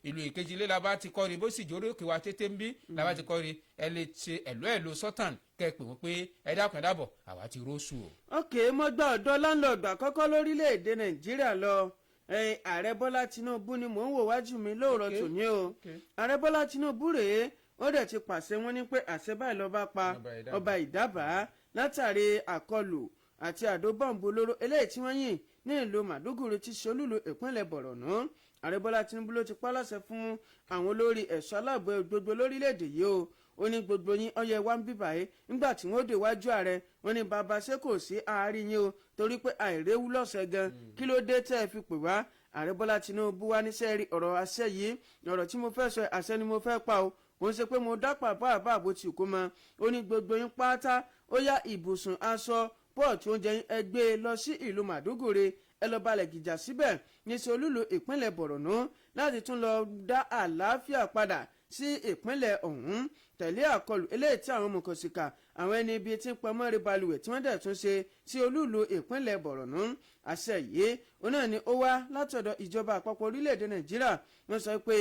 ìlú ìkejìlé la bá ti kọ́ rí bó sì jẹ́ orí òkè wa tètè ń bí la bá ti kọ́ rí ẹ lè ṣe ẹ̀lú Sultan kẹ́ ẹ pè wọ́n pé ẹ dákun ẹ dábọ̀ àwa ti róṣù o. ok mo gba ọ̀dọ́ láńlọ́ọ̀dù àkọ́kọ́ lórílẹ̀‐èdè Nàìjíríà lọ ààrẹ Bọ́lá Tinubu ni mò ń wò wájú mi lóòrọ̀ tòní o ààrẹ Bọ́lá Tinubu rèé ó dẹ̀ ti pàṣẹ wọn ní pé àṣẹ báyìí lọ́ba pa ọba Ìdábàá látàrí àkọlù àti àdó bọ́ǹbù olóró eléyìí tí wọ́n yìn ní ìlú Màdúgùrú ti ṣe olúlu ìpínlẹ̀ Bọ̀rọ̀nù ààrẹ Bọ́lá Tinubu ló ti pa láṣẹ fún àwọn olórí ẹ̀ṣọ́ aláàbò gbogbo lórílẹ̀‐èdè yìí o ó ní gbogbo yín ọyẹ wá ń bíbà yìí nígbà tí wọ́n dé wájú ààrẹ wọ́n ní bàbá ṣé kò sí àárín yín o torí pé àìréwú lọ́sẹ̀ gan kí ló dé tẹ́ ẹ fi pè wá ààrẹ Bọ́lá Tinubu wá níṣẹ́ rí ọ̀rọ̀ àṣẹ yìí ọ̀rọ̀ tí mo fẹ́ sọ àṣẹ ni mo fẹ́ pa o kò ń ṣe pé mo dápà bá àbó tí kò mọ ó ní gbogbo yín pátá ó yá ibùsùn aṣọ pọ́ọ̀tù oúnjẹ yín ẹ gbé lọ sí ìlú Màdúgùrú ẹ lọ balẹ̀ gìjà síbẹ̀ ní sí olúlu ìpínlẹ̀ Bọ̀rọ̀nù láti tún lọ dá àlàáfíà padà sí ìpínlẹ̀ ọ̀hún tẹ̀lé àkọlù eléyìí tí àwọn mọ̀kànsíkà àwọn ẹni ibi tí ń pamọ́ rí balùwẹ̀ tí wọ́n dẹ̀ tún ṣe sí olúlu ìpínlẹ̀ Bọ̀rọ̀nù àṣẹ yìí òun náà ni ó wá látọ̀dọ̀ ìjọba àpapọ̀ orílẹ̀-èdè Nàìjíríà wọ́n sọ pé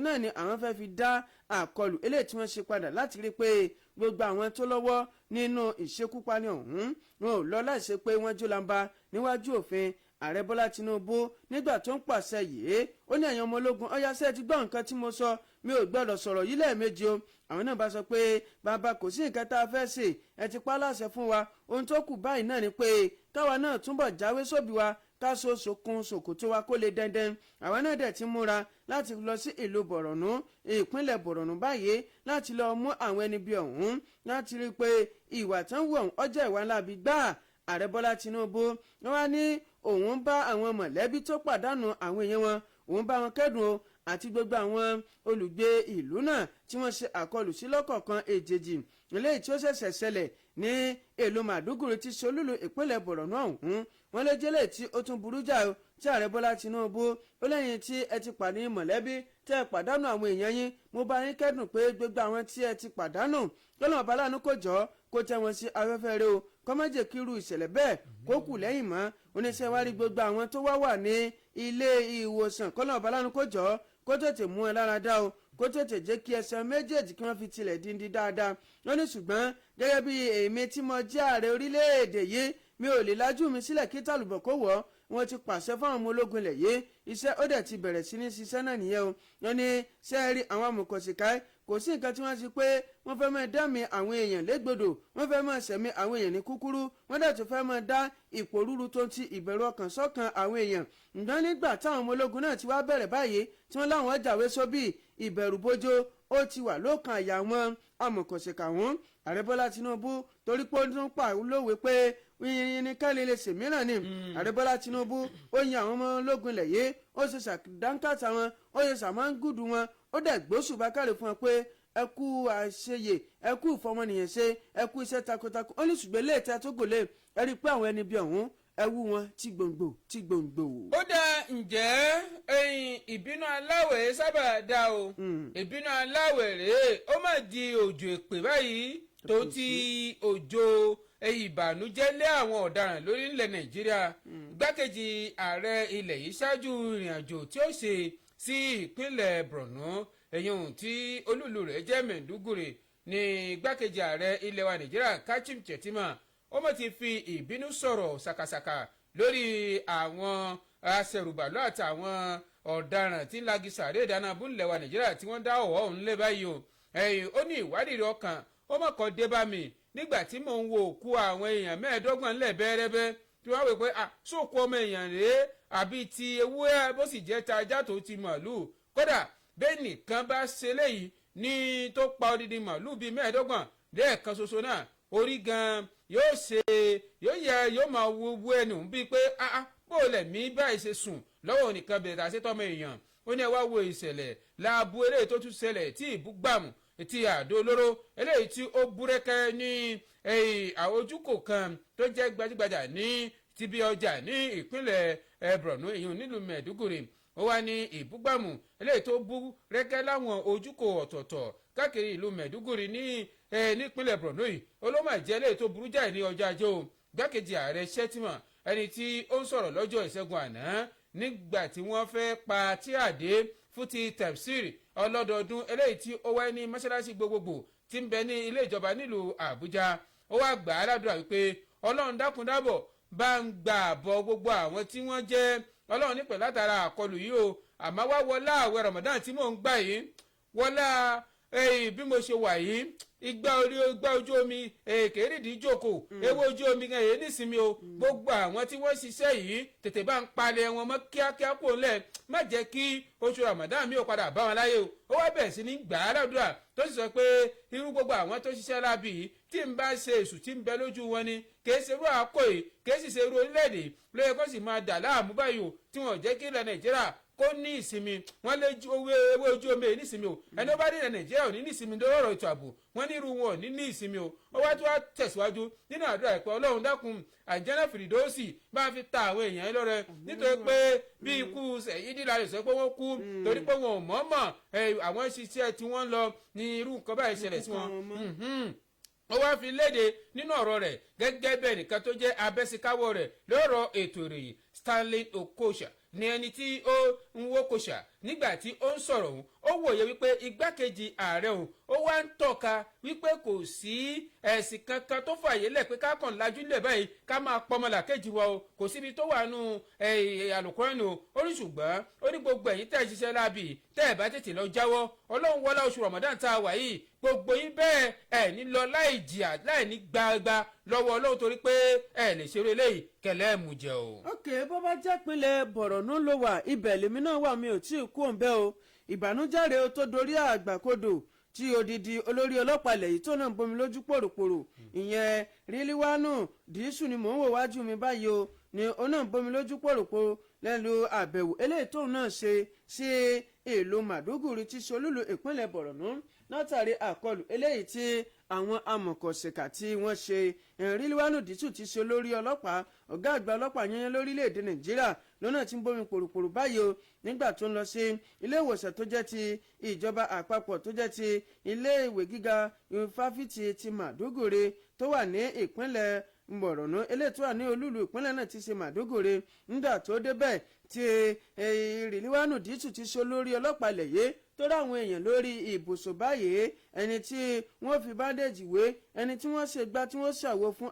náà ni àwọn fẹ́ fi dá àkọlù eléyìí tí wọ́n ṣe padà láti rí pé gbogbo àwọn tó lọ́wọ́ nínú ìṣekúpani ọ̀hún wọn ò lọ láìṣe pé wọ́n jó lamba níwájú òfin ààrẹ Bọ́lá Tinubu nígbà tó ń pàṣẹ yìí ó ní ẹ̀yin ọmọ ológun ọ̀yáṣẹ́ ti gbọ́ nǹkan tí mo sọ mi ò gbọ́dọ̀ sọ̀rọ̀ yìí lẹ́ẹ̀mejì o àwọn náà bá sọ pé bàbá kò sí nǹkan tá a fẹ́ ṣe ẹ ti pa láṣẹ fún wa ohun tó kù báyìí náà ni pé káwa náà túbọ̀ jáwé sóbì wa ká so sokun ṣòkòtò wa kó lè dandan àwọn náà dẹ̀ ti múra láti lọ sí ìlú Bọ̀rọ̀nù ìpínlẹ̀ Bọ̀rọ̀nù báyìí láti lọ mú àwọn ẹni bí ọ̀hún láti rí i pé ìwà tán wù ọ̀hún ọjọ́ ìwà láabi gbáà ààrẹ Bọ́lá Tinubu wọ́n wá ní òun bá àwọn mọ̀lẹ́bí tó pàdánù àwọn èèyàn wọn òun bá wọn kẹ́dùn o àti gbogbo àwọn olùgbé ìlú náà tí wọ́n ṣe àkọlù sí lọ́kọ̀ọ̀kan èjèèjì eléyìí tí ó ṣẹ̀ṣẹ̀ ṣẹlẹ̀ ní ìlú Màdúgùrú ti ṣe olúlu ìpínlẹ̀ Bọ̀rọ̀nù ọ̀hún wọ́n lé jẹ́lẹ̀ tí ó tún burú jà o tí ààrẹ Bọ́lá Tinubu ó lẹ́yìn tí ẹ ti pàdé mọ̀lẹ́bí tẹ́ ẹ pàdánù àwọn èèyàn yín mo bá yín kẹ́dùn pé gbogbo àwọn tí ẹ ti pàdánù lọ́nà ọ̀bálànú kò jọ́ kó tẹ́ wọn sí afẹ́fẹ́ rẹ o kọ́mọ́jẹ̀ kíru ìṣẹ̀lẹ̀ bẹ́ẹ̀ kó kù lẹ́yìn mọ́ oníṣẹ́ wa rí gbogbo àwọn tó wà ní ilé ìwòsàn kọ́nà ọ̀bálánú kó jọ kó tètè mú ẹ lára dá o kó tètè jẹ́ kí ẹsẹ̀ méjèèjì kí wọ́n fi tilẹ̀ díndín dáadáa wọ́n ní ṣùgbọ́n gẹ́gẹ́ bí èmi tí mo jẹ́ ààrẹ orílẹ̀-èdè yìí mi ò lè lajú mi sílẹ̀ kí tàlùbọ̀ kó wọ̀ wọ́n ti pàṣẹ fún àwọn ọmọ ológun ilẹ̀ yìí iṣẹ́ ó dẹ̀ ti bẹ̀rẹ̀ sí ní ṣiṣẹ́ náà nìyẹn o wọ́n ní sẹ́ẹ̀rí àwọn amòkòsíkà kò sí nǹkan tí wọ́n ti pé wọ́n fẹ́ máa dá mi àwọn èèyàn légbodò wọ́n fẹ́ máa ṣẹ̀mí àwọn èèyàn ní kúkúrú wọ́n dẹ̀ tún fẹ́ máa dá ìpòrúru tó ti ìbẹ̀rù ọkàn sọ́kàn àwọn èèyàn ǹgbọ́n nígbà táwọn ọmọ ológun náà ti wá bẹ̀rẹ̀ báyìí tí wọ́n láwọn jàwé sóbì ìbẹ̀rù bójó ó ti wà lọ́kàn àyà wọn amòkòsíkà wọn ààrẹ bọ́lá tinubu torí pé ó tún pa lówe pé yìnyín kẹ́lẹ́ lè ṣèmíràn ni ààrẹ bọ́lá tinubu ó yan àwọn ọmọ ológun ilẹ̀ yìí ó ṣe ṣàdánkàtà wọn ó ṣe ṣàmángùdù wọn ó dẹ̀ gbóṣùbà káre fún wọn pé ẹ kú àṣeyè ẹ kú ìfọmọnìyàn ṣe ẹ kú iṣẹ́ takuntakun ó ní ṣùgbọ́n ilé ìta tó gòlè ẹ rí i pé àwọn ẹni bí ọ̀hún ẹ wú wọn tí gbòǹgbò tí gbòǹgbò. ó dá ǹjẹ́ ìbínú aláwẹ̀ sábà dá o ìbínú aláwẹ̀ rèé ó má di òjò èpè báyìí tó ti òjò ìbànújẹ́ lé àwọn ọ̀daràn lórí ilẹ̀ nàìjíríà gbákejì ààrẹ ilẹ̀ yìí ṣáájú ìrìn àjò tí ó ṣe sí ìpínlẹ̀ borno èyàn tí olúùlú rẹ̀ jẹ́ mẹ̀dúgùrì ní gbákejì ààrẹ ilẹ̀ wa nàìjíríà kashim shettima ó mọ̀ ti fi ìbínú sọ̀rọ̀ ṣàkàṣàkà lórí àwọn aṣẹ̀rùbàlù àtàwọn ọ̀daràn tí ń lagi sàárè ìdáná búnlẹ̀ wa nàìjíríà tí wọ́n dá ọ̀wọ́ òun lé báyìí o ó ní ìwádìí ọkàn ó mọ̀ kọ́ dé bá mi nígbà tí mò ń wo òkú àwọn èèyàn mẹ́ẹ̀ẹ́dọ́gbọ̀n ńlẹ̀ bẹ́ẹ́rẹ́bẹ́ tí wọ́n wò pé sóòkú ọmọ èèyàn rèé àbí ti ewúrẹ́ bó sì jẹ́ ta ajá tó ti màlúù kódà bẹ́ẹ̀ nìkan bá ṣe léyìí ní tó pa odidi màlúù bíi mẹ́ẹ̀ẹ́dọ́gbọ̀n lẹ́ẹ̀kan ṣoṣo náà orí gan yóò máa wo ẹnu bíi pé bó lẹ̀ mí báyìí ṣe sùn lọ́wọ́ nìkan bẹ̀rẹ̀ tà sí tọ́mọ èèyàn ó ní ẹ wá wo ìṣẹ̀lẹ̀ láàbù eléyìí tó tún ṣẹlẹ̀ tí ìbúgbàmù ti àdó olóró eléyìí tí ó búrẹ́kẹ́ ní àwojúkò kan tó jẹ́ gbajúgbajà ní tibí ọjà ní ìpínlẹ̀ borno èyàn nílùú mẹ̀dúgùrì ó wá ní ìbúgbàmù eléyìí tó búrẹ́kẹ́ láwọn ojúkò ọ̀tọ̀ọ̀tọ̀ káàkiri ìlú mẹ̀dúgùrì nípínlẹ̀ borno yìí olómà jẹ́ eléyìí tó burú jáì ní ọjọ́ ajé o gbákejì ààrẹ shettima ẹni tí ó ń sọ̀rọ̀ lọ́jọ́ ìṣẹ́gun àná nígbà tí wọ́n fẹ́ pa tíàdé fún ti tẹ̀síìrì ọlọ́dọọdún eléyìí tí ó wáyé ní mọ́ṣáláṣí gbogbogbò tí ń bẹ ní ilé ìjọba nílùú àbújá ó wá gbà á ládùúrà wípé ọlọ́run dákun dábọ̀ bá ń gbà bọ gbogbo àwọn tí wọ́n jẹ́ ọlọ́run nípẹ̀ látara àkọlù yìí o àmọ́ wá wọlá àwẹ̀ ramadan tí mò ń gbà yìí wọlá bí mo ṣe wà yìí igba ojú omi kèrèdí jókòó ewu ojú omi gan èyí nísìnyí o gbogbo àwọn tí wọ́n ṣiṣẹ́ yìí tètè bá ń palẹ̀ wọn mọ́ kíákíá kó lẹ̀ má jẹ́ kí oṣù ramadan mi ò padà bá wọn láyé o ó wá bẹ̀rẹ̀ sí ní gbà á ládùúrà tó sì sọ pé irú gbogbo àwọn tó ṣiṣẹ́ lábì yìí tí ń bá ṣe èṣù tí ń bẹ lójú wọn ni kì í ṣe irú àkó yìí kì í sì ṣe irú orílẹ̀-èdè lóye kó sì máa dà láàmú báyìí o tí wọn ò jẹ́ kí ilẹ̀ nàìjíríà kó ní ìsinmi wọn lé ewé ojú omi èyí nísinmi o ẹni ó bá dé ilẹ̀ nàìjíríà ò ní nísinmi lórí ọ̀rọ̀ ètò ààbò wọn ní irú wọn ò ní ní ìsinmi o ó wá tó wá tẹ̀síwájú nínú àdúrà ìpẹ́ ọlọ́run dákun àjẹ́nà fìdídóòsì bá fi ta àwọn èèyàn lọ́rẹ nítorí pé bí ikú sẹ̀yídì la lè sọ pé wọ́n kú torí pé wọn ò mọ̀ọ́mọ̀ àwọn ṣiṣẹ́ tí wọ́n lọ ní irú nǹkan báyìí ṣẹlẹ̀ sí wọn ó wá fi léde nínú ọ̀rọ̀ rẹ̀ gẹ́gẹ́ bẹ́ẹ̀ nìkan tó jẹ́ abẹ́síkáwọ́ rẹ̀ lọ́rọ̀ ètò ìròyìn Stanley Okocha ní ẹni tí ó ń wó kòṣà nígbà tí ó ń sọ̀rọ̀ òun ó wòye wípé igbákejì ààrẹ òun ó wá ń tọ́ka wípé kò sí ẹ̀sìn kankan tó fààyè lẹ̀ pé ká kàn lajú lẹ̀ báyìí ká máa pọmọlà kejì wa o kò síbi tó wà nù àlùkùránì o ó ní ṣùgbọ́n ó ní gbogbo ẹ̀yin tẹ́ ẹ̀ ṣiṣẹ́ láàbì tẹ́ ẹ̀ bá tètè lọ jáwọ́ ọlọ́run wọlá oṣù Ramadan tá a wà yìí gbogbo yín bẹ́ẹ̀ ẹ̀ ní lọ láì jìyà láì ní gbagba lọ́wọ́ ọlọ́run torí pé ẹ̀ lè ṣeré eléyìí kẹlẹ́ ẹ̀ mú jẹ o. ok bó bá jẹ́ pínlẹ̀ bọ̀rọ̀nù ló wà ibẹ̀ lèmi náà wà mi ò tí ì kú òǹbẹ́ o ìbànújẹ́ rèé tó dorí àgbàkodò tí odidi olórí ọlọ́pàá ilẹ̀ yìí tó náà ń bomi lójú pòròpòrò ìyẹn Rílíwánù Dìísù ni mò ń wò wájú mi báyìí o ni ó náà ń bomi lójú pòròpòrò lẹ́nu àbẹ̀wò eléyìí tóun náà ṣe sí ìlú Màdúgùrí tí ṣe olúlu ìpínlẹ̀ bọ̀rọ̀nù látàrí àkọlù eléyìí tí àwọn amọ̀kọ̀ṣèkà tí wọ́n ṣe Rílíwánù Dìísù ti ṣe olórí ọlọ́pàá ọ̀gá àgbà ọlọ́pàá yẹn lórílẹ̀‐èdè Nàìjíríà lọ́nà tí ń bómi pòròpòrò báyìí o nígbà tó ń lọ sí ilé ìwòsàn tó jẹ́ ti ìjọba àpapọ̀ tó jẹ́ ti ilé ìwé gíga fáfitì ti Màdúgùrí tó wà ní ìpínlẹ̀ Borno eléyìí tó wà ní olúùlú ìpínlẹ̀ náà ti ṣe Màdúgùrí nígbà tó débẹ̀ tí Rìlíwánù Dìísù ti ṣe olórí ọlọ́pàá ilẹ̀ yìí tó ráwọn èèyàn lórí ibùsùn báyìí ẹni tí wọ́n fi báńdéèjì wé ẹni tí wọ́n ṣe gbá tí wọ́n ṣàwo fún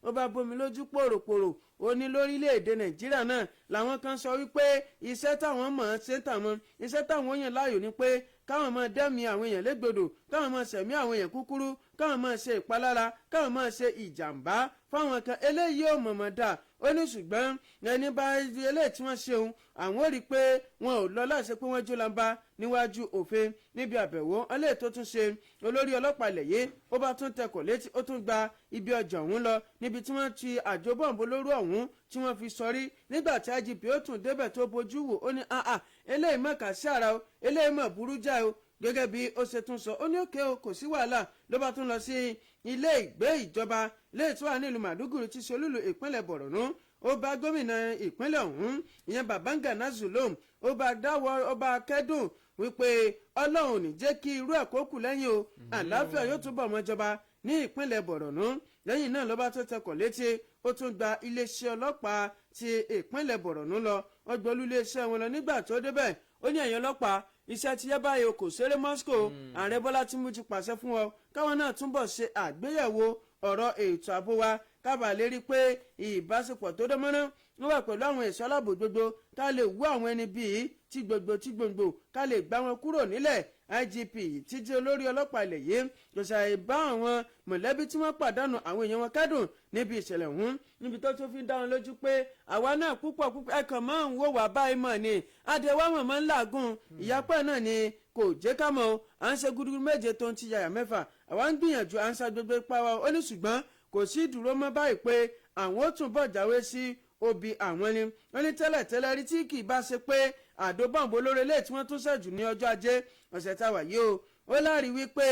ó bá bomi lójú pòròpòrò ó ní lórílẹ̀‐èdè Nàìjíríà náà làwọn kan sọ wípé iṣẹ́ táwọn mọ̀ ọ́n ṣe tàwọn iṣẹ́ táwọn yàn láàyò ni pé káwọn máa dẹ́mi àwọn èèyàn légbodò káwọn máa ṣẹ̀mí àwọn èèyàn kúkúrú káwọn máa ṣe ìpalára káwọn máa ṣe ìjàmbá fáwọn kan eléyìí ò mọ̀mọ́ dà ó ní ṣùgbọ́n ẹni bá eléyìí tí wọ́n ṣeun àwọn ò rí i pé wọn ò lọ láṣẹ pé wọ́n jó lamba níwájú òfin níbi àbẹ̀wò eléyìí tó tún ṣe olórí ọlọ́pàá ilẹ̀ yìí ó bá tún tẹkọ̀ létí ó tún gba ibi ọjà ọ̀hún lọ níbi tí wọ́n ti àjọbọ̀nbó lórí ọ̀hún tí wọ́n fi sọrí nígbà tí IGP ó tún débẹ̀ tó bójú wò ó ní eléyìí mọ̀ kà sí ara o eléyìí mọ̀ burú jáì o gẹ́gẹ́ bí ó ṣe tún sọ ó ní òkè o kò sí wàhálà ló bá tún lọ sí ilé ìgbé ìjọba léyìí tó wà nílùú Màdúgùrí tí ṣe olúlu ìpínlẹ̀ Borno ó bá gómìnà ìpínlẹ̀ ọ̀hún ìyẹn Babangana Zulum ó bá dáwọ́ ó bá kẹ́dùn wípé Ọlọ́run ò ní jẹ́ kí irú ẹ̀ kó kù lẹ́yìn o àlàáfíà yóò túbọ̀ mọ́jọba ní ìpínlẹ̀ Borno lẹ́yìn náà ló bá tó tẹkọ̀ létí ó tún gba iléeṣẹ́ ọlọ́pàá ti ìpínlẹ̀ Borno lọ wọ́n gbọ́lú iléeṣẹ́ wọn lọ nígbà tó débẹ̀ ó ní ẹ̀yin ọlọ́pàá iṣẹ́ ti yẹ báyìí o kò ṣeré Moscow ààrẹ Bọ́lá Tinubu ti pàṣẹ fún ọ káwọn náà túbọ̀ ṣe àgbéyẹ̀wò ọ̀rọ̀ ètò ààbò wa kábàá lè rí i pé ìbáṣepọ̀ tó dánmọ́rán wọ́n wà pẹ̀lú àwọn ẹ̀ṣọ́ aláàbò gbogbo ká lè wú àwọn ẹni bíi tí gbogbo ká lè gbá wọn kúrò nílẹ̀ IGP títí olórí ọlọ́pàá ilẹ̀ yìí kò ṣàì bá àwọn mọ̀lẹ́bí tí wọ́n pàdánù àwọn èèyàn wọn kẹ́dùn níbi ìṣẹ̀lẹ̀ ọ̀hún níbi tó tún fi ń dá wọn lójú pé àwa náà púpọ̀ ẹ̀kan máa ń wò wá báyìí mọ̀ ni adéwà mọ̀ máa ń làágùn ìyápẹ́ náà ni kò jẹ́ ká mọ̀ à ń ṣe gúdúgúdú méje tó ń ti yàyà mẹ́fà àwa ń gbìyànjú à ń sa gbogbo ipá wa ó ní ṣùgbọ́n kò sí ìdúró mọ́ báyìí pé àwọn ó túnbọ̀ jáwé sí obì àwọn ni wọ́n ní tẹ́lẹ̀ rí tí kì í bá ṣe pé àdóbọ̀nbó lórí ilé tí wọ́n tún ṣẹ̀jù ní ọjọ́ ajé ọ̀sẹ̀ táwa yìí o ó lárí wípé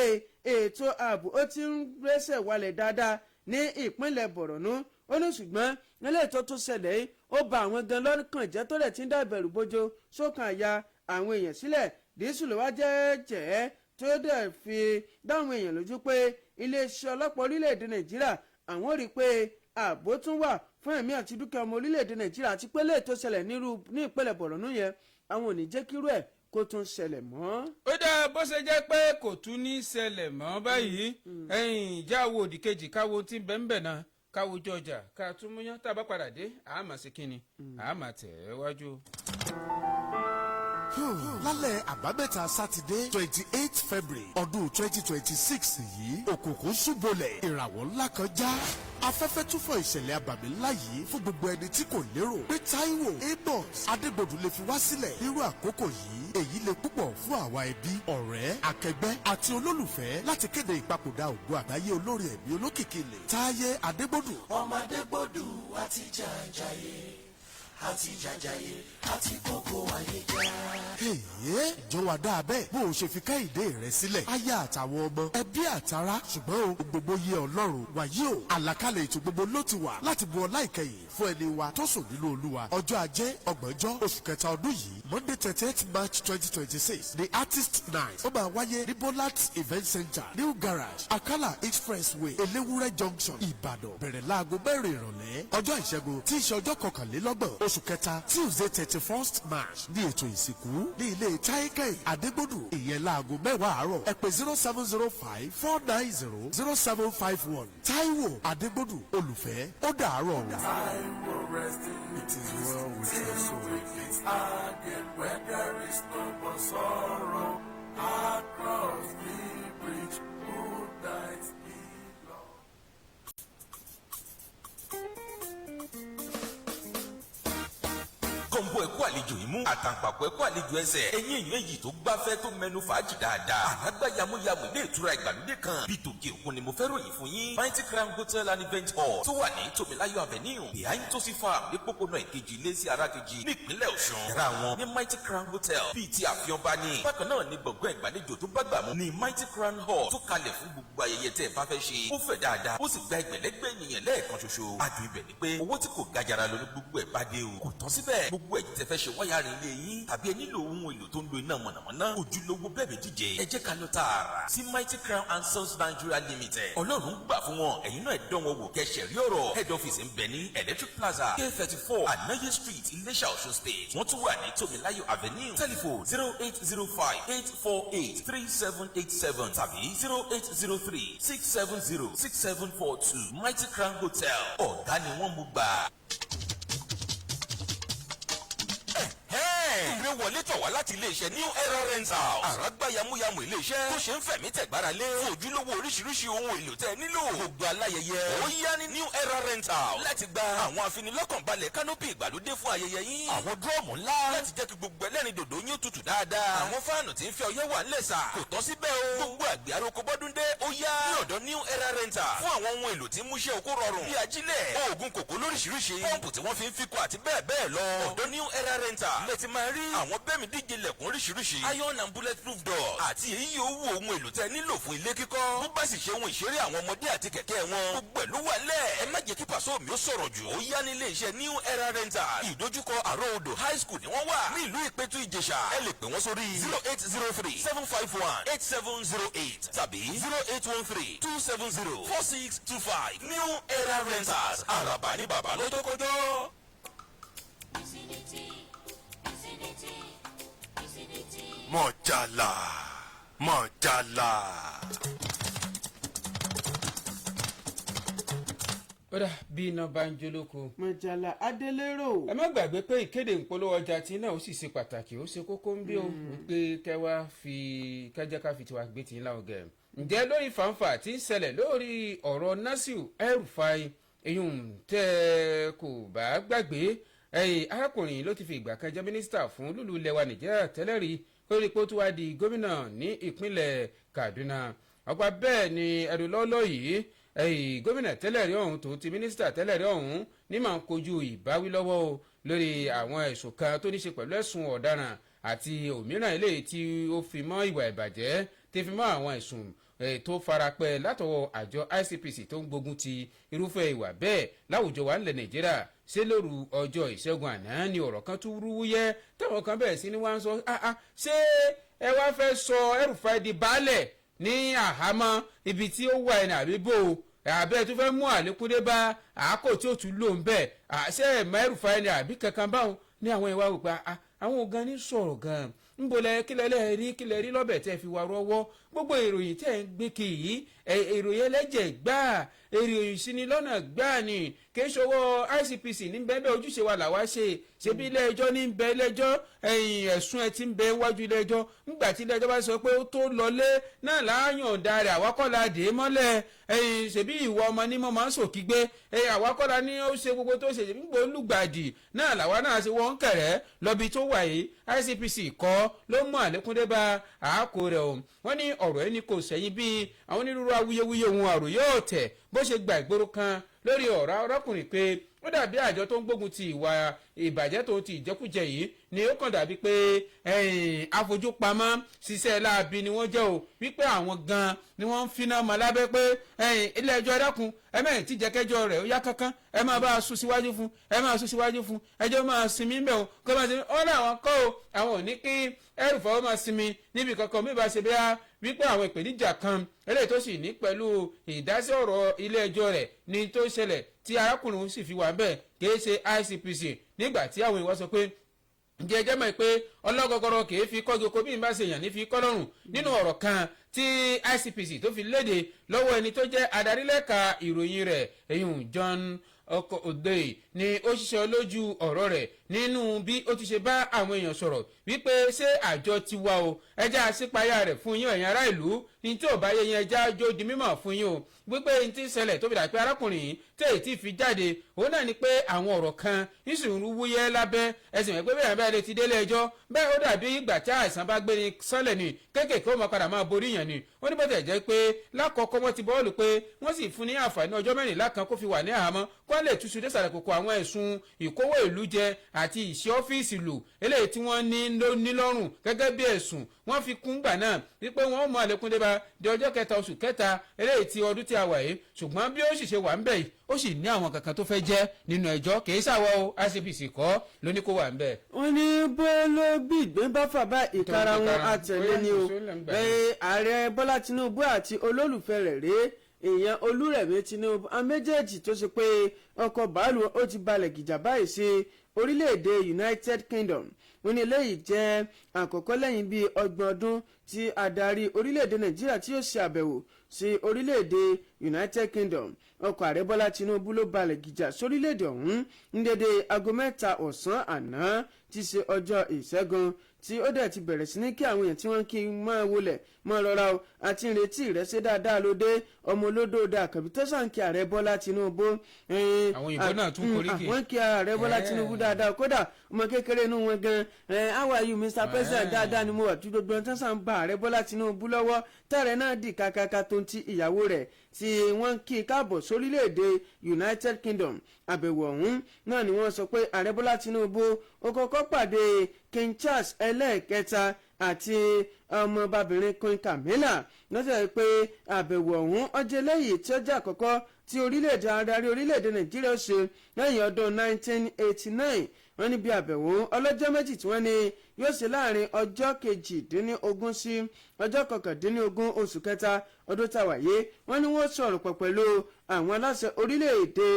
ètò ààbò ó ti ń rẹ́sẹ̀ walẹ̀ dáadáa ní ìpínlẹ̀ Borno ó ní ṣùgbọ́n nílé ètò tó ṣẹlẹ̀ yìí ó ba àwọn gan lọ́kàn jẹ́ tó rẹ̀ ti ń dá ìbẹ̀rù bójó sókàn àyà àwọn èèyàn sílẹ̀ Dìísù ló wá jẹ́ tó dẹ̀ fi dáwọn èèyàn lójú pé iléeṣẹ́ ọlọ́pàá orílẹ̀-èdè Nàìjíríà àwọn rí i pé ààbò tún wà fún ẹ̀mí àti dúkìá ọmọ orílẹ̀-èdè Nàìjíríà àti pé lè tó ṣẹlẹ̀ ní ìpínlẹ̀ Borno yẹn àwọn ò ní jẹ́ kírú ẹ̀ kó tún ṣẹlẹ̀ mọ́. ó dáa bó ṣe jẹ́ pé kò tún ní ṣẹlẹ̀ mọ́ báyìí ìjà wo òdì kejì káwo tí ń bẹ́ẹ̀ náà káwo jọjà ká tún múyán tá a bá padà dé àmà sí kínni àmà tẹ̀ ẹ́ wájú. lálẹ́ àbámẹ́ta sátidé 28 February ọdún 2026 yìí òkùnkùn ṣúbolẹ̀ ìràwọ̀ ńlá kan já afẹ́fẹ́ tún fọ ìṣẹ̀lẹ̀ abàmì ńlá yìí fún gbogbo ẹni tí kò lérò pé Táíwò Amos Adégbòdù lè fi wá sílẹ̀ nírú àkókò yìí èyí lè púpọ̀ fún àwa ẹbí ọ̀rẹ́ akẹgbẹ́ àti olólùfẹ́ láti kéde ìpapòdà ògo àgbáyé olórin ẹ̀mí olókìkí ilẹ̀ Táyé Adégbòdù. ọmọ Adégbòdù àti jàjàyè àti jàjàyè àti kókó ayé já. ìjọ wa dáa bẹ́ẹ̀ bó o ṣe fi Kẹ́hìndé rẹ sílẹ̀ aya àtàwọn ọmọ ẹbí àtará ṣùgbọ́n o gbogbo yẹ Ọlọ́run wàyí o àlàkalẹ̀ ètò gbogbo ló ti wà láti bu ọlá ìkẹyìn fún ẹni wa tó sùn nínú Olúwa ọjọ́ ajé ọgbọ̀njọ́ oṣù kẹta ọdún yìí Monday 30th March 2026 the artist night ó máa wáyé ní Bolat event center New Garage Akala Expressway Elewure Junction Ìbàdàn bẹ̀rẹ̀ láago mẹ́rin ìrọ̀lẹ́ ọjọ́ ìṣẹ́gun tí í ṣe ọjọ́ kọkànlélọ́gbọ̀n oṣù kẹta Tuesday 31st March ní ètò ìsìnkú ní ilé Táíkẹ́ Adégbòdù ìyẹn láago mẹ́wàá àárọ̀ ẹ pè 0705 490 0751 Táíwò Adégbòdù olùfẹ́ ó dàárọ̀. Táíwò resting, it is well with your soul. It's again where there is no more sorrow. Across the bridge, good night, be long. kọ́ńbó ẹ̀kọ́ àlejò yìí mú àtàǹpàkò ẹ̀kọ́ àlejò ẹsẹ̀ ẹ̀yìn èyàn èyí tó gbáfẹ́ tó mẹnu fàájì dáadáa àlágbá yamuyamu ilé ìtura ìgbàlódé kan bí tòkè òkun ni mo fẹ́ ròyìn fún yín Mighty Crown Hotel and Event Hall tó wà ní Tòmíláyọ̀ Avenue behind Tosi Farm ní pópónà ìkejì ilé sí arákejì ní ìpínlẹ̀ Ọ̀ṣun yàrá wọn ní Mighty Crown Hotel bíi ti àfihàn bá ní bákan náà ní gbọ̀ngàn ìgbàlejò tó bá gbà mú ní Mighty Crown Hall tó kalẹ̀ fún gbogbo ayẹyẹ tẹ́ ẹ bá fẹ́ ṣe ó fẹ̀ dáadáa ó sì gba ẹgbẹ̀lẹ́gbẹ̀ ènìyàn lẹ́ẹ̀kan ṣoṣo adùn ibẹ̀ ni pé owó tí kò gajara lọ ní gbogbo ẹ̀ bá dé o kò tán síbẹ̀ gbogbo gbogbo ẹ̀yin tẹ́ fẹ́ ṣe wáyàrin ilé yín tàbí ẹ nílò ohun èlò tó ń lo iná mọ̀nàmọ́ná ojúlówó bẹ́ẹ̀ díje ẹ jẹ́ ká lọ tààrà sí Mighty Crown and Sons Nigeria Limited. Ọlọ́run gbà fún wọn ẹ̀yin náà dán wọn wò kẹ́sẹ̀ rí ọ̀rọ̀. Head office ń bẹ ní Electric Plaza K34 Anaye Street Ilesha Osun State. Wọ́n tún wà ní Tomilayo Avenue. Telephone 0805-848-3787 tàbí 0803-670-6742. Mighty Crown Hotel ọ̀gá ni wọ́n mú gbà. ìwé wọlé tọ̀ wá láti iléeṣẹ́ New Era Rental. àràgbá yamuyamu iléeṣẹ́ tó ṣe ń fẹ̀mí tẹ̀gbára lé fún ojúlówó oríṣiríṣi ohun èlò tẹ́ nílò. gbogbo aláyẹyẹ ó yá ní New Era Rental láti gba àwọn afinilọ́kànbalẹ̀ kánópì ìgbàlódé fún ayẹyẹ yín. àwọn dúrọ́ọ̀mù ńlá láti jẹ́ kí gbogbo ẹlẹ́rìn dòdò yín tutù dáadáa. àwọn fáànù tí ń fi ọyẹ́ wà ńlẹ̀ sà kò tọ́ síbẹ̀ o. gbogbo àgbẹ̀ aroko bọ́dúndé ó yá ní ọ̀dọ̀ New Era Rental fún àwọn ohun èlò tí ń múṣẹ́ oko rọrùn bí ajílẹ̀ oògùn kòkó lóríṣiríṣi pọ́ǹpù tí wọ́n fi ń fikọ̀ àti bẹ́ẹ̀ bẹ́ẹ̀ lọ. ọ̀dọ̀ New Era Rental lè ti máa rí àwọn bẹ́ẹ̀mí díje lẹ̀kùn oríṣiríṣi iron and bulletproof doors àti èyí yóò wù ohun èlò tẹ́ nílò fún ilé kíkọ́. bó bá sì ṣe ohun ìṣeré àwọn ọmọdé àti kẹ̀kẹ́ wọn gbogbo ẹ̀ ló wà lẹ̀. ẹ má jẹ́ kí pàṣọ mi ó sọ̀rọ̀ jù. ó yá ní ilé iṣẹ́ New Era Rental ìdojúkọ àrò odò high school ni wọ́n wà ní ìlú Ìpẹ́tù Ìjẹ̀ṣà. ẹ lè pè wọ́n sórí 0803-751-8708 tàbí 0813-270-4625. New Era Rentals àràbà ní bàbá lọ́jọ́kọ́jọ́. Mọ̀jàlá Mọ̀jàlá. kódà bí iná bá ń jólóko. Mọ̀jàlá Adélérò. ẹ má gbàgbé pé ìkéde ìpolówó ọjà tí náà ó sì ṣe pàtàkì ó ṣe kókó ń bí o wípé kẹwàá fi kájáká fi tiwa gbé tì í láwùgẹ. ǹjẹ́ lórí fàǹfà tí ń ṣẹlẹ̀ lórí ọ̀rọ̀ Nasir El-Rufai èyún tẹ́ kò bá gbàgbé arákùnrin ló ti fi ìgbà kan jẹ́ mínísítà fún lùlù ilẹ̀ wa Nàìjíríà tẹ́lẹ̀ rí lórí pé ó tún wá di gómìnà ní ìpínlẹ̀ Kaduna. ọgbà bẹ́ẹ̀ ni ẹ̀rù lọ́lọ́ yìí gómìnà tẹ́lẹ̀ rí ọ̀hún tó ti mínísítà tẹ́lẹ̀ rí ọ̀hún ní máa ń kojú ìbáwí lọ́wọ́ o lórí àwọn ẹ̀sùn kan tó ní ṣe pẹ̀lú ẹ̀sùn ọ̀daràn àti òmíràn eléyìí tí ó fi mọ́ ìwà ìbàjẹ́ tí fi mọ́ àwọn ẹ̀sùn tó farapẹ́ látọwọ́ àjọ ICPC tó ń gbógun ti irúfẹ́ ìwà bẹ́ẹ̀ láwùjọ wa nílẹ̀ Nàìjíríà. ṣé lóru ọjọ́ ìṣẹ́gun àná ni ọ̀rọ̀ kan tún rúwúyẹ́ táwọn kan bẹ̀rẹ̀ sí ni wọ́n ń sọ ṣé ẹ wá fẹ́ sọ El-Rufai di baálẹ̀ ní àhámọ́ ibi tí ó wà ẹni àbí bò àbẹ́ tó fẹ́ mú àlékún dé bá àákò tí ó tún lò ń bẹ̀ ṣé ẹ̀mọ́ El-Rufai ni àbí kankan báwọn ní àwọn ìwà wò pé àwọn ògan ní sọ̀rọ̀ gan-an ń bolẹ̀ kílẹ̀ rí lọ́bẹ̀ tẹ́ fi wà rọ́wọ́ gbogbo ìròyìn tẹ́ ń gbé kì í ìròyìn ẹlẹ́jẹ̀ gbáà ìròyìn ìsinilọ́nà gbáà ni kì í ṣọwọ́ ICPC ní bẹ́ẹ̀ ojúṣe wa làwa ṣebí ilé ẹjọ́ ní bẹ ilé ẹjọ́ ẹ̀sùn ẹ ti ń bẹ wájú ilé ẹjọ́ nígbà tí ilé ẹjọ́ bá sọ pé ó tó lọlé náà láàyànda rẹ̀ àwákọ́lá dè é mọ́lẹ̀ ṣebí ìwọ ọmọ ní mọ́ máa ń sòkígbé àwákọ́lá ní ó ṣe gbogbo tó ṣe nígbà olùgbàdì náà làwa náà ṣe wọ́n kẹ̀rẹ́ lọ́bi tó wà yìí ICPC kọ́ ló mú àlékúndé bá àákò rẹ̀ o wọ́n ní ọ̀rọ̀ ẹni kò sẹ́yìn bíi àwọn onírúurú awuyewuye ohun àrò yóò tẹ̀ bó ṣe gba ìgboro kan lórí ọ̀rọ̀ arákùnrin pé ó dàbí àjọ tó ń gbógun ti ìwà ìbàjẹ́ tó ti ìjẹkújẹ yìí ni ó kàn dàbí pé àfojúpamọ́ ṣiṣẹ́ láabi ni wọ́n jẹ́ o wípé àwọn gan-an ni wọ́n ń finá mọ́ lábẹ́ pé ilé ẹjọ́ dákun ẹ̀mẹ́rin tí jẹ́kẹ́jọ́ rẹ̀ ó yá kánkán ẹ máa bá a sún síwájú fún ẹjọ́ máa sinmi ń bẹ̀ o kó máa sinmi ọ̀nà àwọn kọ́ o àwọn ò ní kí El-Rufai máa sinmi níbi kankan bí ba ṣe bẹ́ẹ̀ wípé àwọn ìpèníjà kan eléyìí tó sì ní pẹ̀lú ìdásí ọ̀rọ̀ ilé ẹjọ́ rẹ̀ ní tó ṣẹlẹ̀ tí arákùnrin sì fi wà bẹ́ẹ̀ kìí ṣe ICPC nígbà tí àwọn ìwà sọ pé ǹjẹ́ ẹjẹ́ mọ̀ pé ọlọ́gọgọrọ kìí fi kọ́gi oko bí n bá ṣe yàn ní fi kọ́ lọ́rùn nínú ọ̀rọ̀ kan tí ICPC tó fi léde lọ́wọ́ ẹni tó jẹ́ adarílẹ̀ka ìròyìn rẹ̀ eyín John Okoye ni ó ṣiṣẹ́ lójú ọ̀rọ̀ rẹ̀ nínú bí ó ti ṣe bá àwọn èèyàn sọ̀rọ̀ wípé ṣé àjọ ti wà o ẹjẹ́ àṣípayá rẹ̀ fún yín ẹ̀yin ará ìlú ní tí ò bá yẹ yẹn ẹjẹ́ àjọ di mímọ̀ fún yín o wípé ní tí ń ṣẹlẹ̀ tó fi dà pé arákùnrin yìí tẹ̀ tí fi jáde òun náà ni pé àwọn ọ̀rọ̀ kan nísìnyí wúyẹ́ lábẹ́ ẹ̀sìn mọ̀ pé bẹ́ẹ̀ bẹ́ẹ̀ lè ti délé ẹjọ́ bẹ́ẹ̀ ó dàbí ìgbà tí àìsàn bá gbé ni sọ́lẹ̀ ni kéékèèké ó mọ padà máa borí yàn ni ó ní bọ́tẹ̀ jẹ́ pé lákọ̀ọ́kọ́ wọ́n ti bọ́ọ̀lù pé wọ́n sì fún ní àǹfààní ọjọ́ mẹ́rìnlá kan kó fi wà ní àhámọ́ kó lè túṣu désàlẹ̀ kòkó àwọn ẹ̀sùn ìkówó ìlú jẹ àti ìṣe ọ́fíìsì lù eléyìí tí wọ́n ní lọ́rùn gẹ́gẹ́ bí ẹ̀sùn wọ́n fi kún gbà náà wípé wọ́n mú àlékún dé bá máa di ọjọ́ kẹta oṣù kẹta eléyìí ti ọdún tí a wà yìí ṣùgbọ́n bí ó sì ṣe wà ń bẹ̀ yìí ó sì ní àwọn kankan tó fẹ́ jẹ́ nínú ẹjọ́ kì í ṣàwọ́ o ICPC kọ́ ló ní kó wà ń bẹ̀. wọ́n ní bó ló bí ìgbín bá fà bá ìkara wọn àtẹ̀lé ni o ààrẹ Bọ́lá Tinubu àti olólùfẹ́ rẹ̀ rèé èèyàn Olúrẹ̀mí Tinubu àwọn méjèèjì tó ṣe pé ọkọ̀ bàálù ó ti balẹ̀ gìjà báyìí sí orílẹ̀-èdè United Kingdom wọ́n ní eléyìí jẹ́ àkọ́kọ́ lẹ́yìn bíi 30 ọdún tí adarí orílẹ̀-èdè Nàìjíríà tí yóò ṣe àbẹ̀wò sí orílẹ̀-èdè United Kingdom ọkọ̀ ààrẹ Bọ́lá Tinubu ló balẹ̀ gìjà sórílẹ̀-èdè ọ̀hún ní dédé aago 3 ọ̀sán àná tí ṣe ọjọ́ ìṣẹ́gun tí ó dẹ̀ ti bẹ̀rẹ̀ sí ní kí àwọn èèyàn tí wọ́n kí n máa wọlẹ̀ mọ́ rọra o àti ìrètí ìrẹsẹ̀ dáadáa lóde ọmọ olódòdó àkàbí tó sàn kí ààrẹ Bọ́lá Tinubu. àwọn òyìnbó náà tún koríkì. wọ́n kí ààrẹ Bọ́lá Tinubu dáadáa kódà ọmọ kékeré inú wọn gan how are you Mr. President dáadáa ni mo wà tí gbogbo ọ̀tán sàn bá ààrẹ Bọ́lá Tinubu lọ́wọ́ tẹ̀rẹ̀ náà dì kàkàkà tó ń ti ìyàwó rẹ̀ tí wọ́n kí káàbọ̀ sórílẹ̀-èdè United Kingdom àbẹ̀wò ọ̀hún náà ni wọ́n sọ pé ààrẹ Bọ́lá Tinubu ó kọ́kọ́ pàdé King Charles ẹlẹ́ẹ̀kẹta àti ọmọbabìnrin Queen Camilla lọ́sẹ̀ pé àbẹ̀wò ọ̀hún ọjọ́ lẹ́yìn tí ó jẹ́ àkọ́kọ́ tí orílẹ̀-èdè adarí orílẹ̀-èdè Nàìjíríà ṣe lẹ́yìn ọdún 1989 wọ́n ní bí àbẹ̀wò ọlọ́jọ́ méjì tí wọ́n ní yóò ṣe láàrin ọjọ́ 18 sí ọjọ́ 19 oṣù kẹta ọdún tàwáyé wọ́n ní wọ́n sọ̀rọ̀ pọ̀ pẹ̀lú àwọn aláṣẹ orílẹ̀-èdè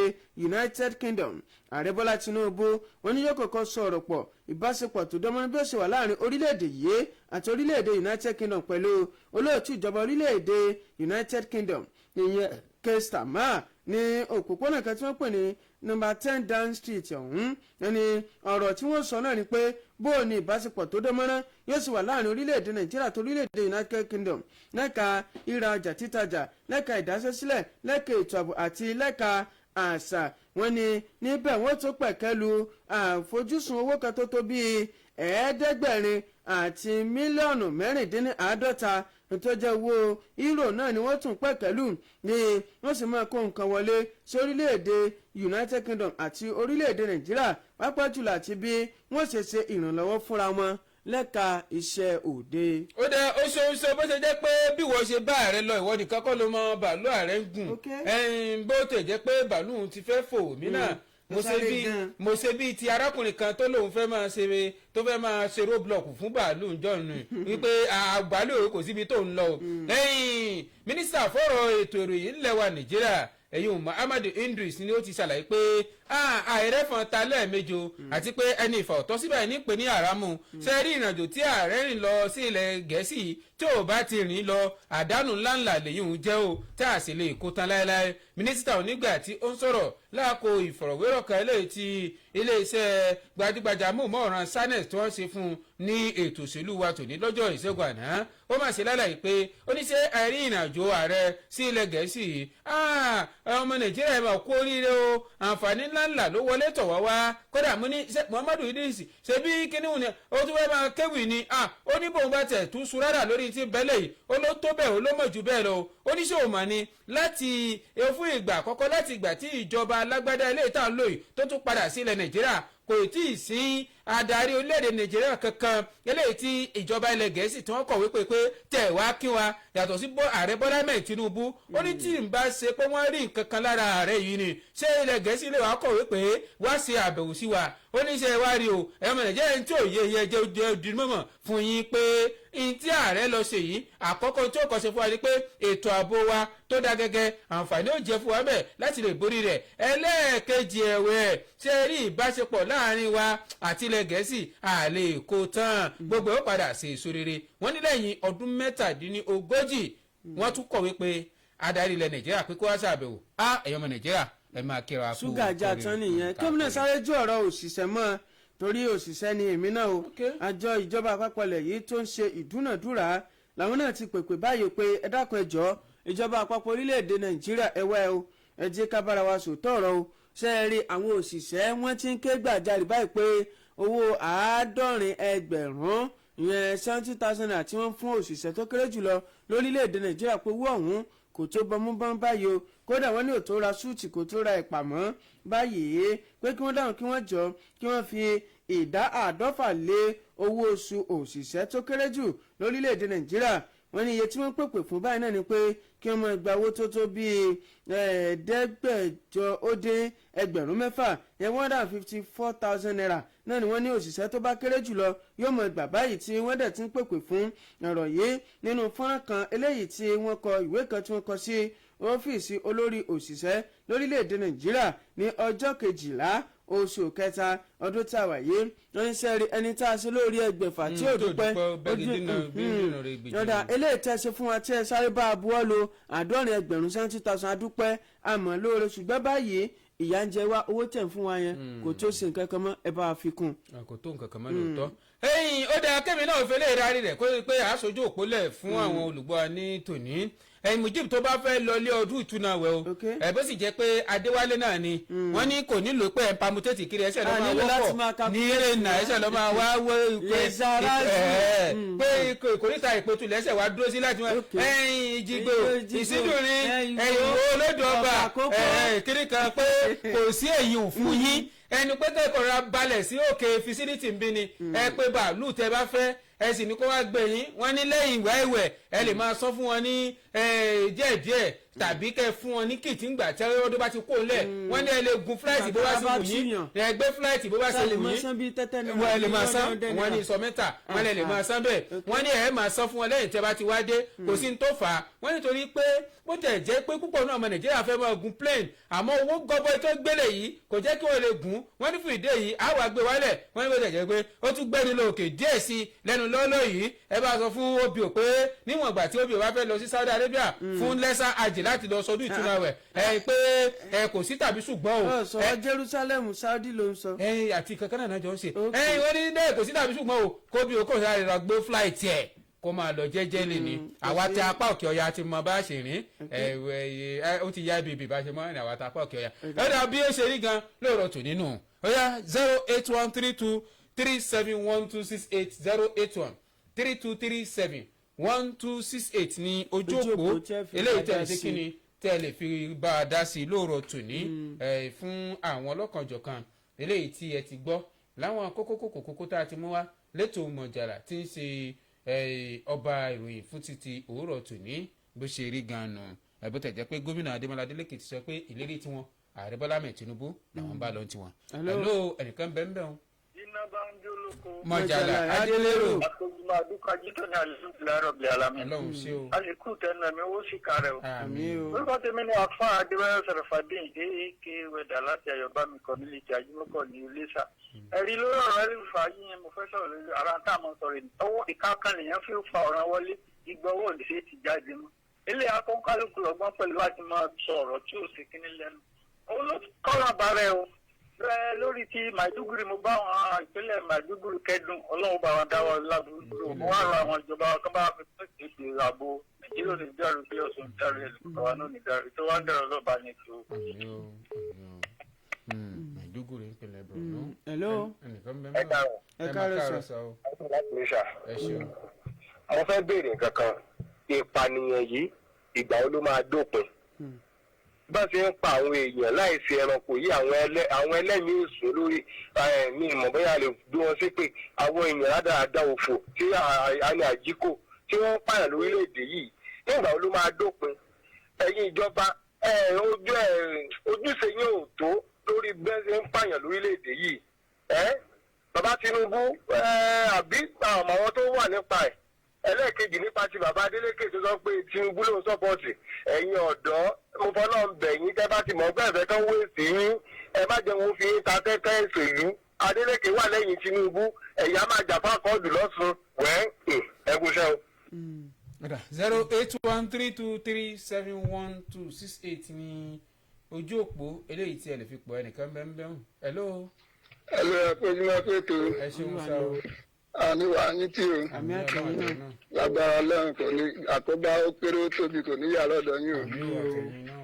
United Kingdom ààrẹ Bọ́lá Tinubu wọ́n ní yóò kọ́kọ́ sọ̀rọ̀ pọ̀ ìbáṣepọ̀ tó dánmọ́rán bí ó ṣe wà láàrin orílẹ̀-èdè yìí àti orílẹ̀-èdè United Kingdom pẹ̀lú olóòtú ìjọba orílẹ̀-èdè United Kingdom ìyẹn Keir Starmer ní òpópónà kan tí wọ́n pè ní nọ́mbà 10 Down Street ọ̀hún ẹni ọ̀rọ̀ tí wọ́n sọ náà ni pé bóò ni ìbáṣepọ̀ tó dánmọ́rán yóò sì wà láàrin orílẹ̀-èdè Nàìjíríà àti orílẹ̀-èdè United Kingdom lẹ́ka ìra ọjà títajà lẹ́ka ìdásẹ́sílẹ̀ lẹ́ka ètò ààbò àti lẹ́ka àṣà wọ́n ní níbẹ̀ wọ́n tó pẹ̀kẹ́lu àfojúsùn owó kan tó tó bíi 500 àti mílíọ̀nù 56 tó jẹ́ owó euro náà ni wọ́n tún pẹ̀kẹ́lù ní wọ́n sì máa kó nǹkan wọlé sí orílẹ̀-èdè United Kingdom àti orílẹ̀-èdè Nàìjíríà pàápàá jùlọ àti bí wọ́n ṣe ìrànlọ́wọ́ fúnra wọn lẹ́ka iṣẹ́ òde. ó dẹ oṣooṣo bó ṣe jẹ́ pé bí wọ́n ṣe bá ààrẹ lọ ìwọ nìkan kọ́ ló mọ bàálù ààrẹ ń gùn bó tẹ̀ jẹ́ pé bàálù ti fẹ́ fò mí náà mo ṣe bíi ti arákùnrin kan tó lóun fẹ́ máa ṣe roadblock fún bàálù ńjọ́ nù wípé bàálù kò síbi tó ń lọ lẹ́yìn mínísítà fọ́rọ̀ ètò ìròyìn ńlẹ̀ wa Nàìjíríà ẹ̀yìn Muhammadu Idris ni ó ti ṣàlàyé pé ààrẹ fọn ta lẹ́ẹ̀mejò àti pé ẹni ìfà ọ̀tọ́ síbẹ̀ ní pé ní àràmù ṣe rí ìrìnàjò tí ààrẹ rìn lọ sí ilẹ̀ Gẹ̀ẹ́sì tí ò bá ti rìn lọ àdánù ńláńlá lèyìn jẹ́ o tá a sì lè kó tán láéláé mínísítà onígbà tí ó ń sọ̀rọ̀ láàkó ìfọ̀rọ̀wérọ̀ kan eléyìí ti iléeṣẹ́ gbajúgbajà mọ̀ọ́ràn Sanex tí wọ́n ṣe fún un ní ètò òṣèlú wa tòní lọ́jọ́ ìṣẹ́gun àná ó mà ṣe lálàyé pé ó ní ṣe àìrí ìrìnàjò ààrẹ sí ilẹ̀ Gẹ̀ẹ́sì ọmọ Nàìjíríà máa kú oríire o àǹfààní ńláńlá ló wọlé tọ̀ wá wá kódà mo ní Muhammadu Idris ṣe bí kíní wù ni ó tún fẹ́ máa kéwì ni ó ní bóun bá tẹ̀ tún surádà lórí ti bẹ́lẹ̀ yìí ó ló tó bẹ́ẹ̀ ó ló mọ̀ jù bẹ́ẹ̀ lọ ó ní ṣé o mà ní láti fún ìgbà àkọ́kọ́ láti ìgbà tí ìjọba alágbádá ilé ìta lóyè tó tún padà sí ilẹ̀ Nàìjíríà kò tí ì sí adarí orílẹ̀-èdè Nàìjíríà kankan eléyìí tí ìjọba ilẹ̀ Gẹ̀ẹ́sì tí wọ́n kọ̀wé pé tẹ̀ wá kí wa yàtọ̀ sí ààrẹ Bọ́lá Ahmed Tinubu ó ní tí n bá ṣe pé wọ́n rí nǹkan kan lára ààrẹ yìí ni ṣé ilẹ̀ Gẹ̀ẹ́sì lè wá kọ̀wé pé wá ṣe àbẹ̀wò sí wa ó ní ṣe wá rí o ẹ̀mọ Nàìjíríà tí ò yẹ iye jẹ́ ojúmọ̀mọ̀ fún yín pé tí ààrẹ lọ ṣe yìí àkọ́kọ́ tí ó kọ́ ṣe fún wa ni pé ètò ààbò wa tó dá gẹ́gẹ́ àǹfààní ó jẹ́ fún wa bẹ́ẹ̀ láti lè borí rẹ̀ ẹlẹ́ẹ̀kejì ẹ̀wẹ̀ ṣe rí ìbáṣepọ̀ láàrin wa àti ilẹ̀ Gẹ̀ẹ́sì àlè kó tán gbogbo ó padà ṣe èso rere wọ́n ní lẹ́yìn ọdún 37 wọ́n tún kọ̀wé pé adarí ilẹ̀ Nàìjíríà pé kó wá ṣàbẹ̀wò ẹ̀yọ́ ọmọ Nàìjíríà ẹ máa kíra kú ṣúgà já tán nìyẹn gómìnà sáré ju ọ̀rọ̀ òṣìṣẹ́ mọ́ torí òṣìṣẹ́ ni èmi náà o àjọ ìjọba àpapọ̀ ilẹ̀ yìí tó ń ṣe ìdúnàdúrà làwọn náà ti pèpè báyìí pé ẹ dákun ẹ jọ̀ọ́ ìjọba àpapọ̀ orílẹ̀-èdè Nàìjíríà ẹwẹ́ o ẹ jẹ́ ká bára wa sòótọ́ ọ̀rọ̀ o ṣe é rí àwọn òṣìṣẹ́ wọ́n ti ń ké gbàjarè báyìí pé owó 70,000 ìyẹn 70,000 naira tí wọ́n fún òṣìṣẹ́ tó kéré jùlọ lórílẹ̀-èdè Nàìjíríà pé owó ọ̀hún kò tó bọmúbọ́n báyìí o kódà wọ́n ní ò tó ra súùtì kò tó ra ẹ̀pà mọ́ báyìí pé kí wọ́n dáhùn kí wọ́n jọ kí wọ́n fi ìdá 50% lé owó oṣù òṣìṣẹ́ tó kéré jù lórílẹ̀‐èdè Nàìjíríà wọ́n ní iye tí wọ́n pèpè fún báyìí náà ni pé kí wọ́n máa gba owó tó tó bíi ẹ̀ẹ́dẹ́gbẹ̀jọ ó dín ẹgbẹ̀rún mẹ́fà yẹn 154,000 naira náà ni wọ́n ní òṣìṣẹ́ tó bá kéré jùlọ yóò mọ̀ gbà báyìí tí wọ́n dẹ̀ ti ń pèpè fún ọ̀rọ̀ yìí nínú fọ́nrán kan eléyìí tí wọ́n kọ ìwé kan tí wọ́n kọ sí ọ́fíìsì olórí òṣìṣẹ́ lórílẹ̀‐èdè nàìjíríà ní ọjọ́ 12 oṣù kẹta ọdún tá a wà yìí wọ́n ń sẹ́rí ẹni tá a ṣe lórí ẹgbẹ̀fà tí ò dúpẹ́ ọ̀dà eléyìí tẹ́ ṣe fún wa tí ẹ sáré bá a buwọ́ lo 70,000 adúpẹ́ àmọ́ lóore ṣùgbọ́n báyìí ìyà ń jẹ wá owó tẹ̀ ń fún wa yẹn kò tó ṣe nǹkan kan mọ́ ẹ bá a fi kún. kò tó nǹkan kan mọ́ lóòótọ́. ẹ̀yin ó dáa kẹ́mi náà fẹ́lẹ́ ìdarí rẹ̀ kó pé àáṣojú òpólẹ̀ fún àwọn olùgbọ́ ní tòní. ẹ̀yin Mujib tó bá fẹ́ lọ lé ọdún ìtúná wẹ̀ o bó sì jẹ́ pé Adéwálé náà ni wọ́n ní kò nílò pé pamutẹ́tì kiri ẹsẹ̀ ló máa wọ́pọ̀ ní ìrìnà ẹsẹ̀ ló máa wá pé ìkórìtà ìpòtù lẹ́sẹ̀ wá dúró sí láti wọn ẹ̀yin ìjìgbò ìsídùnrin ẹ̀yin olódò ọba kiri kan pé kò sí èyí ò fún yín ẹni pé kẹ́kọ̀ọ́ ra balẹ̀ sí òkè fisiliti ń bí ni ẹ pé bàálù tẹ bá fẹ́ ẹ sì ní kó wá gbé yín wọ́n ní lẹ́yìn ìwà ìwẹ̀ ẹ lè máa sọ fún wọn ní díẹ̀díẹ̀ tàbí kẹ́ fún wọn ní kìtì ńgbà tí ọdún bá ti kó lẹ̀ wọ́n ní ẹ lè gun fúláìtì bó bá sì wù yín ẹ gbé fúláìtì bó bá sì wù yín wọ́n lè máa san wọ́n ní ìsọ mẹ́ta wọ́n lè máa san bẹ́ẹ̀ wọ́n ní ẹ máa san fún wọn lẹ́yìn tẹ́ bá ti wá dé kò sí ní tó fà á wọ́n nítorí pé bó tẹ̀ jẹ́ pé púpọ̀ náà ọmọ Nàìjíríà fẹ́ máa gun plane àmọ́ owó gọbọi tó gbélé yìí kò jẹ́ kí wọ́n lè gùn wọ́n ní fún ìdí èyí àwọn àgbẹ̀ wálẹ̀ wọ́n ní bó tẹ̀ jẹ́ pé ó tún gbẹ́ni lọ òkè díẹ̀ sí lẹ́nu lọ́lọ́ yìí ẹ bá sọ fún Obio pé níwọ̀n ìgbà tí Obio bá fẹ́ lọ sí Saudi Arabia fún lẹ́sà àjì láti lọ sọdún ìtúná rẹ̀ pé kò sí tàbí ṣùgbọ́n o. sọ Jerusalem Saudi ló ń sọ. àti kankan náà jọ ń ṣe wọ́n ní kò sí tàbí ṣùgbọ́n o kóbio kò sáré lọ gbé flight ẹ̀ kó máa lọ jẹ́jẹ́ lè ní àwa tí apá òkè ọya ti mọ bá ṣe rìn ó ti yá bèbè bá ṣe mọ́ ní àwa tí apá òkè ọya ẹ̀dá bí ó ṣe rí gan lóòrọ̀ tò nínú ọya 08132371268 08132371268 ní ojú òpó eléyìí tẹ̀lé sí kíni tẹ̀lé fi bá a dá sí lóòrọ̀ tò ní fún àwọn ọlọ́kanjọ̀kan eléyìí tí ẹ ti gbọ́ láwọn kókó tá a ti mú wá lẹ́tọ̀ọ́ mọ̀jàrà tí ń ṣe ọba ìròyìn fún títí òwúrọ̀ tòní bó ṣe rí gan-an bó tẹ̀ jẹ́ pé gómìnà Adémọ́lá Adélékè ti sọ pé ìlérí tiwọn ààrẹ Bọ́lá Ahmed Tinubu làwọn bá lọ tiwọn. hello ẹnìkan bẹ́ẹ̀ bẹ́ẹ̀ o. iná bá ń jó lóko. mọ̀jàlá adélérò. àtòjúmọ́ adúkájí tó ní alhamdulilayi rabbil alamin. ọlọ́run ṣé o. a lè kú tẹnu ẹ̀mí owó sì kárẹ̀ o. àmín o. orúkọ tèmi ni àfáà Adébáyọ̀ Sàràfàdín èké wẹ̀dà láti Ayọ̀bámi community Ajímọ́kọ̀ ní Iléṣà. ẹ̀rí lórí ọ̀rọ̀ ẹ̀rífà yín mo fẹ́ sọ̀rọ̀ lórí ara tá a mọ̀ sọ̀rọ̀ ní ọwọ́ ìkákan lèèyàn fi fa ọ̀ràn wọlé ìgbà owó òdìṣe ti jáde mọ́. ilé akọ́kálùkù ọgbọ́n pẹ̀lú láti máa sọ ọ̀rọ̀ tí ò sí kíní lẹ́nu. òun ló kọ́ra bàrẹ̀ o. lórí ti Maiduguri mo bá àwọn ìpínlẹ̀ Maiduguri kẹ́dùn Ọlọ́run bá wọn dáwọ́ lábúrú mo wá rọ àwọn ìjọba kan bá fi pèsè ètò ààbò Nàìjíríà ní dàrú bí Ọ̀ṣun dàrú ẹ̀ lọ́wọ́ náà ní dàrú tó wá ń dàrú lọ́ba ní ètò. Maiduguri ìpínlẹ̀ Borno. hello. ẹnìkan bẹ́ẹ̀ ẹ káàárọ̀. ẹ káàárọ̀ sọ. ẹ ṣeun. àwọn fẹ́ béèrè nǹkan kan ìpànìyàn yìí ìgbà wo ló máa dópin bá ṣe ń pa àwọn èèyàn láìsí ẹranko yìí àwọn ẹlẹ́mìí èso lórí mi ìmọ̀ bóyá lè gbé wọn sí pé àwọn èèyàn ládàáda òfò tí àní àjíkò tí wọ́n ń pààyàn lórílẹ̀‐èdè yìí nígbà wo ló máa dópin ẹ̀yin ìjọba ojúṣe yín ò tó lórí bẹ́ẹ̀ ṣe ń pààyàn lórílẹ̀‐èdè yìí bàbá Tinubu àbí àwọn tó wà nípa ẹ̀ ẹlẹ́ẹ̀kejì nípa ti bàbá Adélékè tó sọ pé Tinubu ló ń sọ́pọ̀tì ẹ̀yin ọ̀dọ́ mo fọlọ́ ń bẹ̀ yín tẹ́ bá ti mọ̀ gbẹ̀fẹ́ kan wé sí yín ẹ má jẹ́ wọn fi yín ta tẹ́tẹ́ ìṣèlú Adélékè wà lẹ́yìn Tinubu ẹ̀yà máa jà fákọ́ọ̀dù lọ́sùn ẹ̀gúnṣẹ́ o. 08132371268 ní ojú òpó eléyìí tí ẹ lè fi pọ̀ ẹnìkan bẹ́ẹ̀ bẹ́ẹ̀ hùn. hello. hello ẹ pé ojúmọ́ pé tó. ẹ ṣeun sá o. àníwá ní tí o àmì àtẹ̀yìn náà. lágbára Ọlọ́run kò ní àkóbá ó kéré ó tóbi kò ní yà lọ́dọ̀ yín o.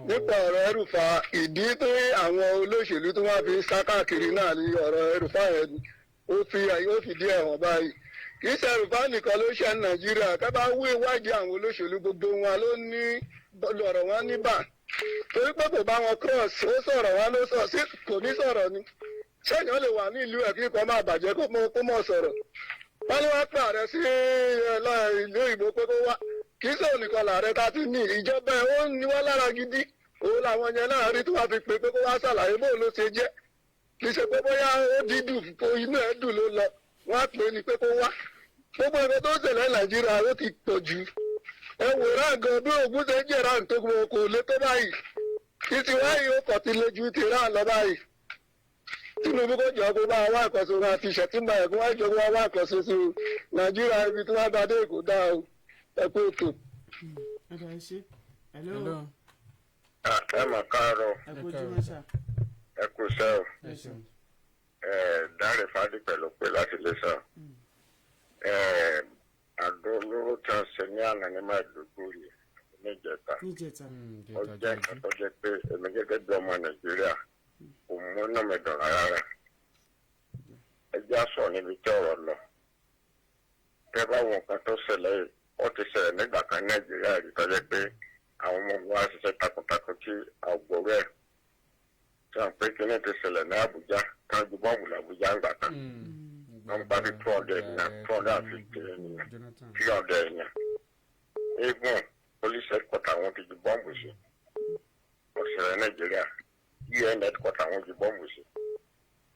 nípa ọ̀rọ̀ ẹrùfà ìdí tó àwọn olóṣèlú tó wá fi ń sá káàkiri náà ní ọ̀rọ̀ ẹrùfà yẹn ó fìdí ẹ̀wọ̀n báyìí. kì í ṣe ẹrùfà nìkan ló ṣe Nàìjíríà kábà wú ìwádìí àwọn olóṣèlú gbogbo wọn ló ní lọ̀rọ̀ wọn níbà torí pé kò bá wọn cross ó sọ̀rọ̀ wọn ló sọ sí kò ní sọ̀rọ̀ ni ṣẹ́yìn ó lè wà ní ìlú ẹ̀ kí nǹkan máa bàjẹ́ kó mọ̀ sọ̀rọ̀ wọ́n ní wọ́n pààrẹ sí ìlú ìbò pé kó wá kì í sọ̀rọ̀ nìkan làárẹ̀ tá a ti ní ìjọba ẹ̀ ó ní wá lára gidi òun làwọn yẹn náà rí tó wá fi pè pé kó wá ṣàlàyé bóun ló ṣe jẹ́ kì í ṣe pé bóyá ó dídùn inú ẹ̀ dùn ló lọ wọ́n á pè é ní pé kó wá gbogbo ẹgbẹ́ tó ń ṣẹlẹ̀ nàìjíríà ó ti pọ̀ jù ẹ wòrán gan bí ogun ṣe ń jẹ̀rà tó gbogbo kò lé tó báyìí títí wáyé ó kọ̀ ti lé ju ti rà lọ báyìí Tinubu kò jọ kó bá wá àkọsọ wọn àti ìṣẹ̀tìmbà ẹ̀kún wá jọ wá wá àkọsọ sí nàìjíríà ibi tí wọ́n bá dé kò dáa o ẹ kú ètò. ẹ mà káàárọ̀ ẹ kú sẹ́ o Dáre Fádípẹ̀ ló pè láti lè sọ àdó olóró tí wọ́n ṣe ní àná ní Maiduguri níjẹta ó jẹ́ nǹkan tó jẹ́ pé èmi gẹ́gẹ́ bí ọmọ Nàìjíríà kò mú náà mi dùn rárá ẹ jẹ́ àṣọ níbi tí ọ̀rọ̀ lọ tẹ́ bá wo nǹkan tó ṣẹlẹ̀ yìí ó ti ṣẹlẹ̀ nígbà kan Nàìjíríà rí tó jẹ́ pé àwọn ọmọ ogun wa ṣiṣẹ́ takuntakun tí àgbòrò ẹ̀ tí wọ́n pé kíní ti ṣẹlẹ̀ ní Àbújá kan ju bọ́ọ̀mù l'Àbújá ń gbà kan wọ́n bá bí 200 ènìyàn 250 ènìyàn 300 ènìyàn even police headquarter wọn ti ju bọ́ọ̀mù sí ó ṣẹlẹ̀ Nàìjíríà UN headquarter wọn ju bọ́ọ̀mù sí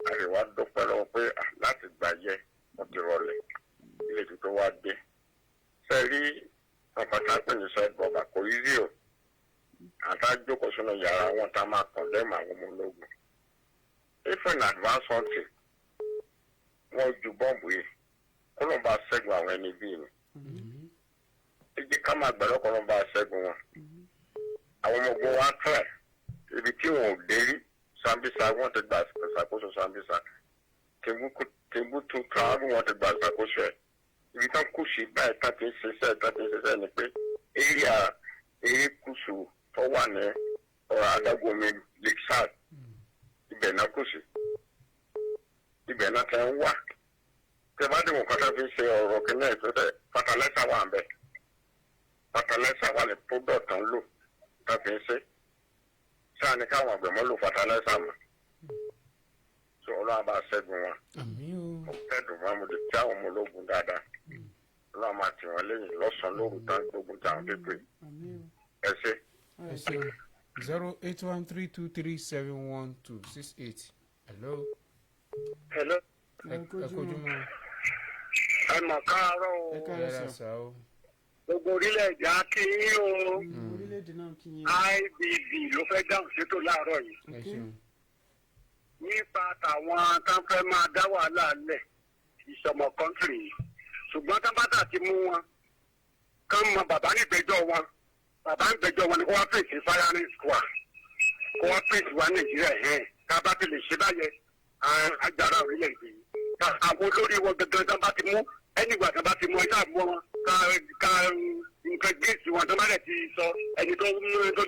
àríwá dúpẹ́ lọ́wọ́ pé láti gbà yẹ wọ́n ti rọlẹ̀ ilé tó wá dé ṣe rí nǹkan tá a pè ní side bọ́ọ̀bà kò yí rí o àtàjókòó sínú yàrá wọn tá a máa condemn àwọn ọmọ ológun if in advance hunting wọn ju bọ́ọ̀mù yìí kó ló ń bá ṣẹ́gun àwọn ẹni bíi ni igi ká máa gbẹ̀rọ kó ló ń bá ṣẹ́gun wọn àwọn ọmọ ogun wa tẹ̀ ibi tí wọn ò dé rí Sambisa wọn ti gba ìṣàkóso Sambisa Timbuktu travel wọn ti gba ìṣàkóso ẹ̀ ibi tán kù sí báyìí tán ti ń ṣiṣẹ́ ni pé erékùṣù tó wà ní ọ̀rọ̀ adágún omi Lakeside ibẹ̀ náà kù sí ibẹ̀ náà tẹ́ ń wà tẹ́ bá dìbò kan tó fi ṣe ọ̀rọ̀ kìíní ẹ̀ tó tẹ̀ fatalẹ́sà wà ń bẹ̀ fatalẹ́sà wà ní product tán lò tó fi ń ṣe sáà ní káwọn àgbẹ̀mọ́ lò fatalẹ́sà mọ́ so ọlọ́run bá ṣẹ́gun wọn ó tẹ̀dùn mọ́ mo lè tí àwọn ọmọ ológun dáadáa ọlọ́run máa tì wọ́n lẹ́yìn lọ́sàn-án lóru tán gbógun tí àwọn pépè ẹ ṣe. 08132371268. Hello. Hello. Ẹ kojúmọ́. Ẹ mà káàárọ̀ o. Gbogbo orílẹ̀-èdè á kí yín o. IBB ló fẹ́ dáhùn sétò láàárọ̀ yìí. Nípa tàwọn tán fẹ́ máa dá wàhálà lẹ̀ ìṣọmọ kọ́ńtìrì yìí. Ṣùgbọ́n tán bá tà ti mú wọn. Kán mọ bàbá nígbẹ́jọ́ wọn. Bàbá nígbẹ́jọ́ wọn ni kó wá fèsì firing squad. Kó wá fèsì wá Nàìjíríà yẹn. Ká bá ti lè ṣe báyẹn. Agbára orílẹ̀-èdè yìí. Àwọn olórí wọn gangan tán bá ti mú. Ẹnìgbà tán bá ti mú ẹja mú wọn. Ká nǹkan géètì wọn tán bá lẹ̀ ti sọ. Ẹni tó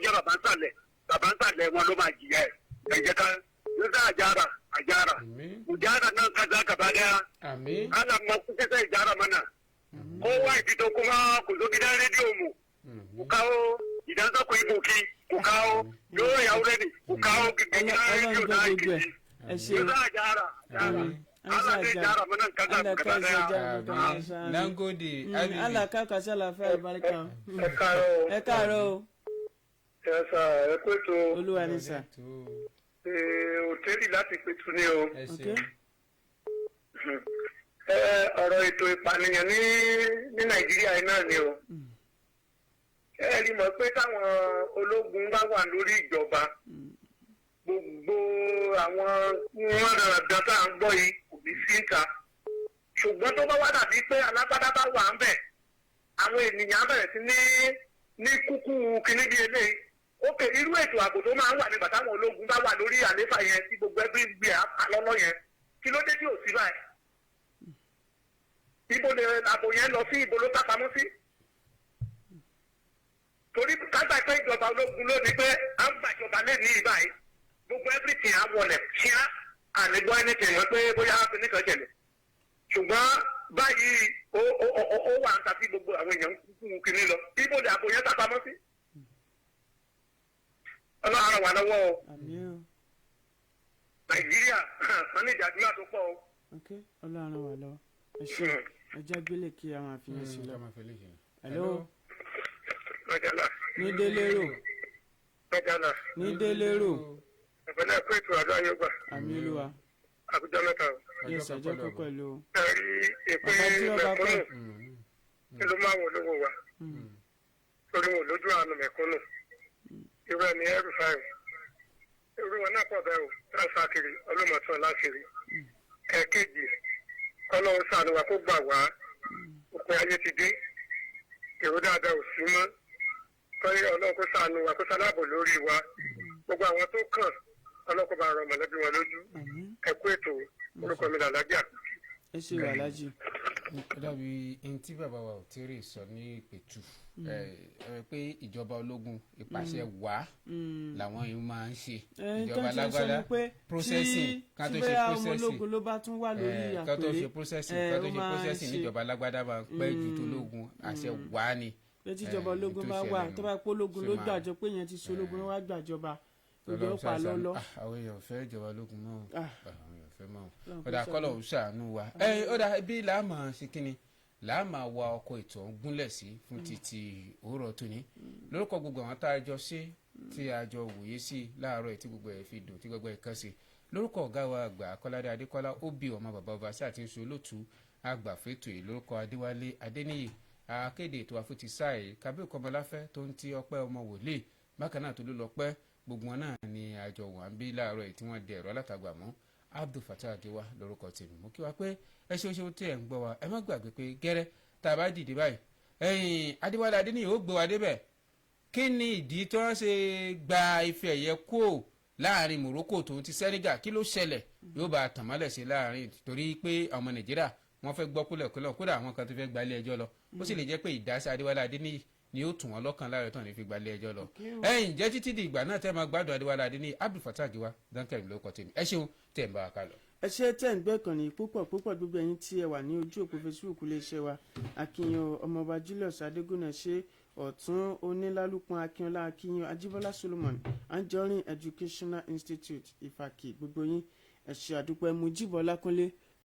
jẹ́ bàbá ń sàlẹ̀ wọn ló máa jìyà ẹ̀. Ẹ̀jẹ̀ ká nígbà àjàrà. Ujara náà kájà kàbáyà. Ala mọ kúkẹ́sẹ̀ ìjàrà mọ́nà. Kó wá ìdí tó kó máa kò sókè dá rédíò mù. Kùkàó ìdánsọ́kọ̀ ibùkí. Kùkàó yóò yàwó lẹ́nì. Kùkàó gègé dá rédíò náà kìí. Nígbà àjàrà. Ala dé ìjàrà mọ́nà kájà kàbáyà. Nangode. Ala kákàṣẹ́ àlàáfíà ìbáríkà. Ẹ káàárọ̀ o. ẹ sà ẹ pé tó. Olúwa ni sà. Òtẹ́ẹ̀lì láti pẹ̀tù ní o. Ọ̀rọ̀ ètò ìpànìyàn ní Nàìjíríà náà ni o. Ẹ rí mọ̀ pé táwọn ológun bá wà lórí ìjọba gbogbo àwọn ràdà tá à ń gbọ́ yìí kò ní sí ìta. Ṣùgbọ́n tó bá wá dàbí pé alágbádá bá wà ń bẹ̀ àwọn ènìyàn bẹ̀rẹ̀ sí ní kúkú kíní bí eléyìí. Ókè irú ètò ààbò tó máa ń wà nígbà táwọn ológun bá wà lórí àléfà yẹn tí gbogbo ẹbí gbé àlọ́lọ́ yẹn kí ló dé tí ò sí báyìí? Ibo lè ààbò yẹn lọ sí ibo ló sápamọ́ sí? Torí kágbà pé ìjọba ológun ló ní pé à ń gbàjọba lẹ́ẹ̀ní ìbáyìí gbogbo everything á wọlẹ̀ kíá ànígbọ́ ẹni tẹ̀yàn pé bóyá nìkan ṣẹlẹ̀. Ṣùgbọ́n báyìí ó wà ń ta sí gbogbo àwọn èèyàn kúkú kìíní lọ. Ibo lè ààbò yẹn sápamọ́ sí? Ọlọ́run wà lọ́wọ́ o. Nàìjíríà wọn ní ìjàdúrà tó pọ̀ o. Ọlọ́run wà lọ́wọ́. Ẹ ṣe ẹjẹ́ gbélé kí àwọn àfihàn sílẹ̀. Hello. Májàlá. ní délérò Májàlá. ní délérò Ìpínlẹ̀ pé ètò àdó ayé gbà. àmì olúwa Àbújá mẹ́ta o. yẹsà jẹ́ kó pẹ̀lú o. Ẹ̀rí ìpín Bàbá tí ọba mẹ̀kúnnù pẹ́. kí ló máa wọ olówó wa. Torí wọn ò lójú àánú mẹ̀kúnnù. Irú ẹni ẹrù fáìmù. Irú wọn náà pọ̀ bẹ́ẹ̀ o. Láṣà kiri ọlọ́mọ̀tún láṣìírí. Ẹ̀ẹ̀kejì kọ́lọ́hún ṣàánú wa kó gbà wá. Òpin ayé ti dé. Èrò dáadáa ò sí mọ́. Kọ́lé ọlọ́run kó ṣàánú wa kó ṣaláàbò lórí wa. Gbogbo àwọn tó kàn ọlọ́run kó bá rọ mọ̀lẹ́bí wọn lójú. Ẹ kú ètò orúkọ mi làlájì àkùtì. ẹ ṣe wà lájì. ó dàbí ẹni tí bàbá wa ò tẹ́rẹ̀ sọ ní ìpẹ̀tù pé ìjọba ológun ìpàṣẹ wá làwọn yìí máa ń ṣe ìjọba alágbádá processing ká tó ṣe processing ológun ló bá tún wà lórí àpèrè ká tó ṣe processing níjọba alágbádá máa ń pẹ́ ju tológun àṣẹ wá ni. pé tíjọba ológun bá wà tó bá pé ológun ló gbàjọ pé yẹn ti ṣe ológun ló wá gbàjọba ìjọba ó pa lọ́lọ́. àwọn èèyàn fẹ́ ìjọba ológun mọ́ fẹ́ mọ́ ọ̀dà kọ́lọ̀ ń ṣàánú wa ọ̀dà bí làámà ṣe kínni làámà wa ọkọ̀ ètò ń gúnlẹ̀ sí fún títí òwúrọ̀ tóní lórúkọ gbogbo àwọn tá a jọ ṣe tí a jọ wòye sí láàárọ̀ tí gbogbo ẹ̀ fi dùn tí gbogbo ẹ̀ kàn sí lórúkọ ọ̀gá wa àgbà Kọ́ládé Adékọ́lá ó bí ọmọ bàbá ọba sí àti oṣù olóòtú àgbà fẹ́tò yìí lórúkọ Adéwálé Adéníyì akéde ètò àfútì sáì kábíyèkọ́ ọmọláfẹ́ tó ń ti ọpẹ́ ọmọ wòlíì bákan náà tó ló lọ pẹ́ gbogbo wọn náà ni àjọ wà ń bí láàárọ̀ tí wọ́n dẹ ẹ̀rọ alátagbà mọ́ Abdul Fatah Agewa lórúkọ tèmi mo kí wa pé ẹ ṣeun tí ẹ ń gbọ́ wa ẹ má gbàgbé pé gẹ́rẹ́ tá a bá dìde báyìí Adéwálé Adéníyì ó gbé wa débẹ̀ kí ni ìdí tí wọ́n ṣe gba ife ẹ̀yẹ kó láàrin Morocco tó ti Senegal kí ló ṣẹlẹ̀ yóò bá tàn mọ́lẹ̀ sí láàrin torí pé ọmọ Nàìjíríà wọ́n fẹ́ gbọ́ kúlẹ̀kúlẹ̀ kódà àwọn kan tó fẹ́ gba ilé ẹjọ́ lọ ó sì lè jẹ́ pé ìdásí Adéwálé Adéníyì ni ó tún wọn lọ́kàn láàrẹ̀ tán ní fi gbalẹ̀ ẹjọ́ lọ. Jẹ́ títí di ìgbà náà tẹ́ máa gbádùn Adéwálé Adéníyì Abdul Fatah Agewa dáńkẹ́rì ló kọ́ tèmi ẹ ṣeun tẹ̀ ń bá wa ká lọ. ẹ ṣe tẹ̀ ń gbẹ́kàn ní púpọ̀ gbogbo ẹ̀yin tí ẹ wà ní ojú òpó Facebook iléeṣẹ́ wa akínyàn ọmọọba Julius Adégúnná ṣe ọ̀tún onílálùpọ̀n akínyànlá akínyàn Ajíbọ́lá Solomon Anjorin Educational Institute Ìfàkì gbogbo yín ẹ ṣé àdúpẹ́ Mujíbọ̀ Lákúnlé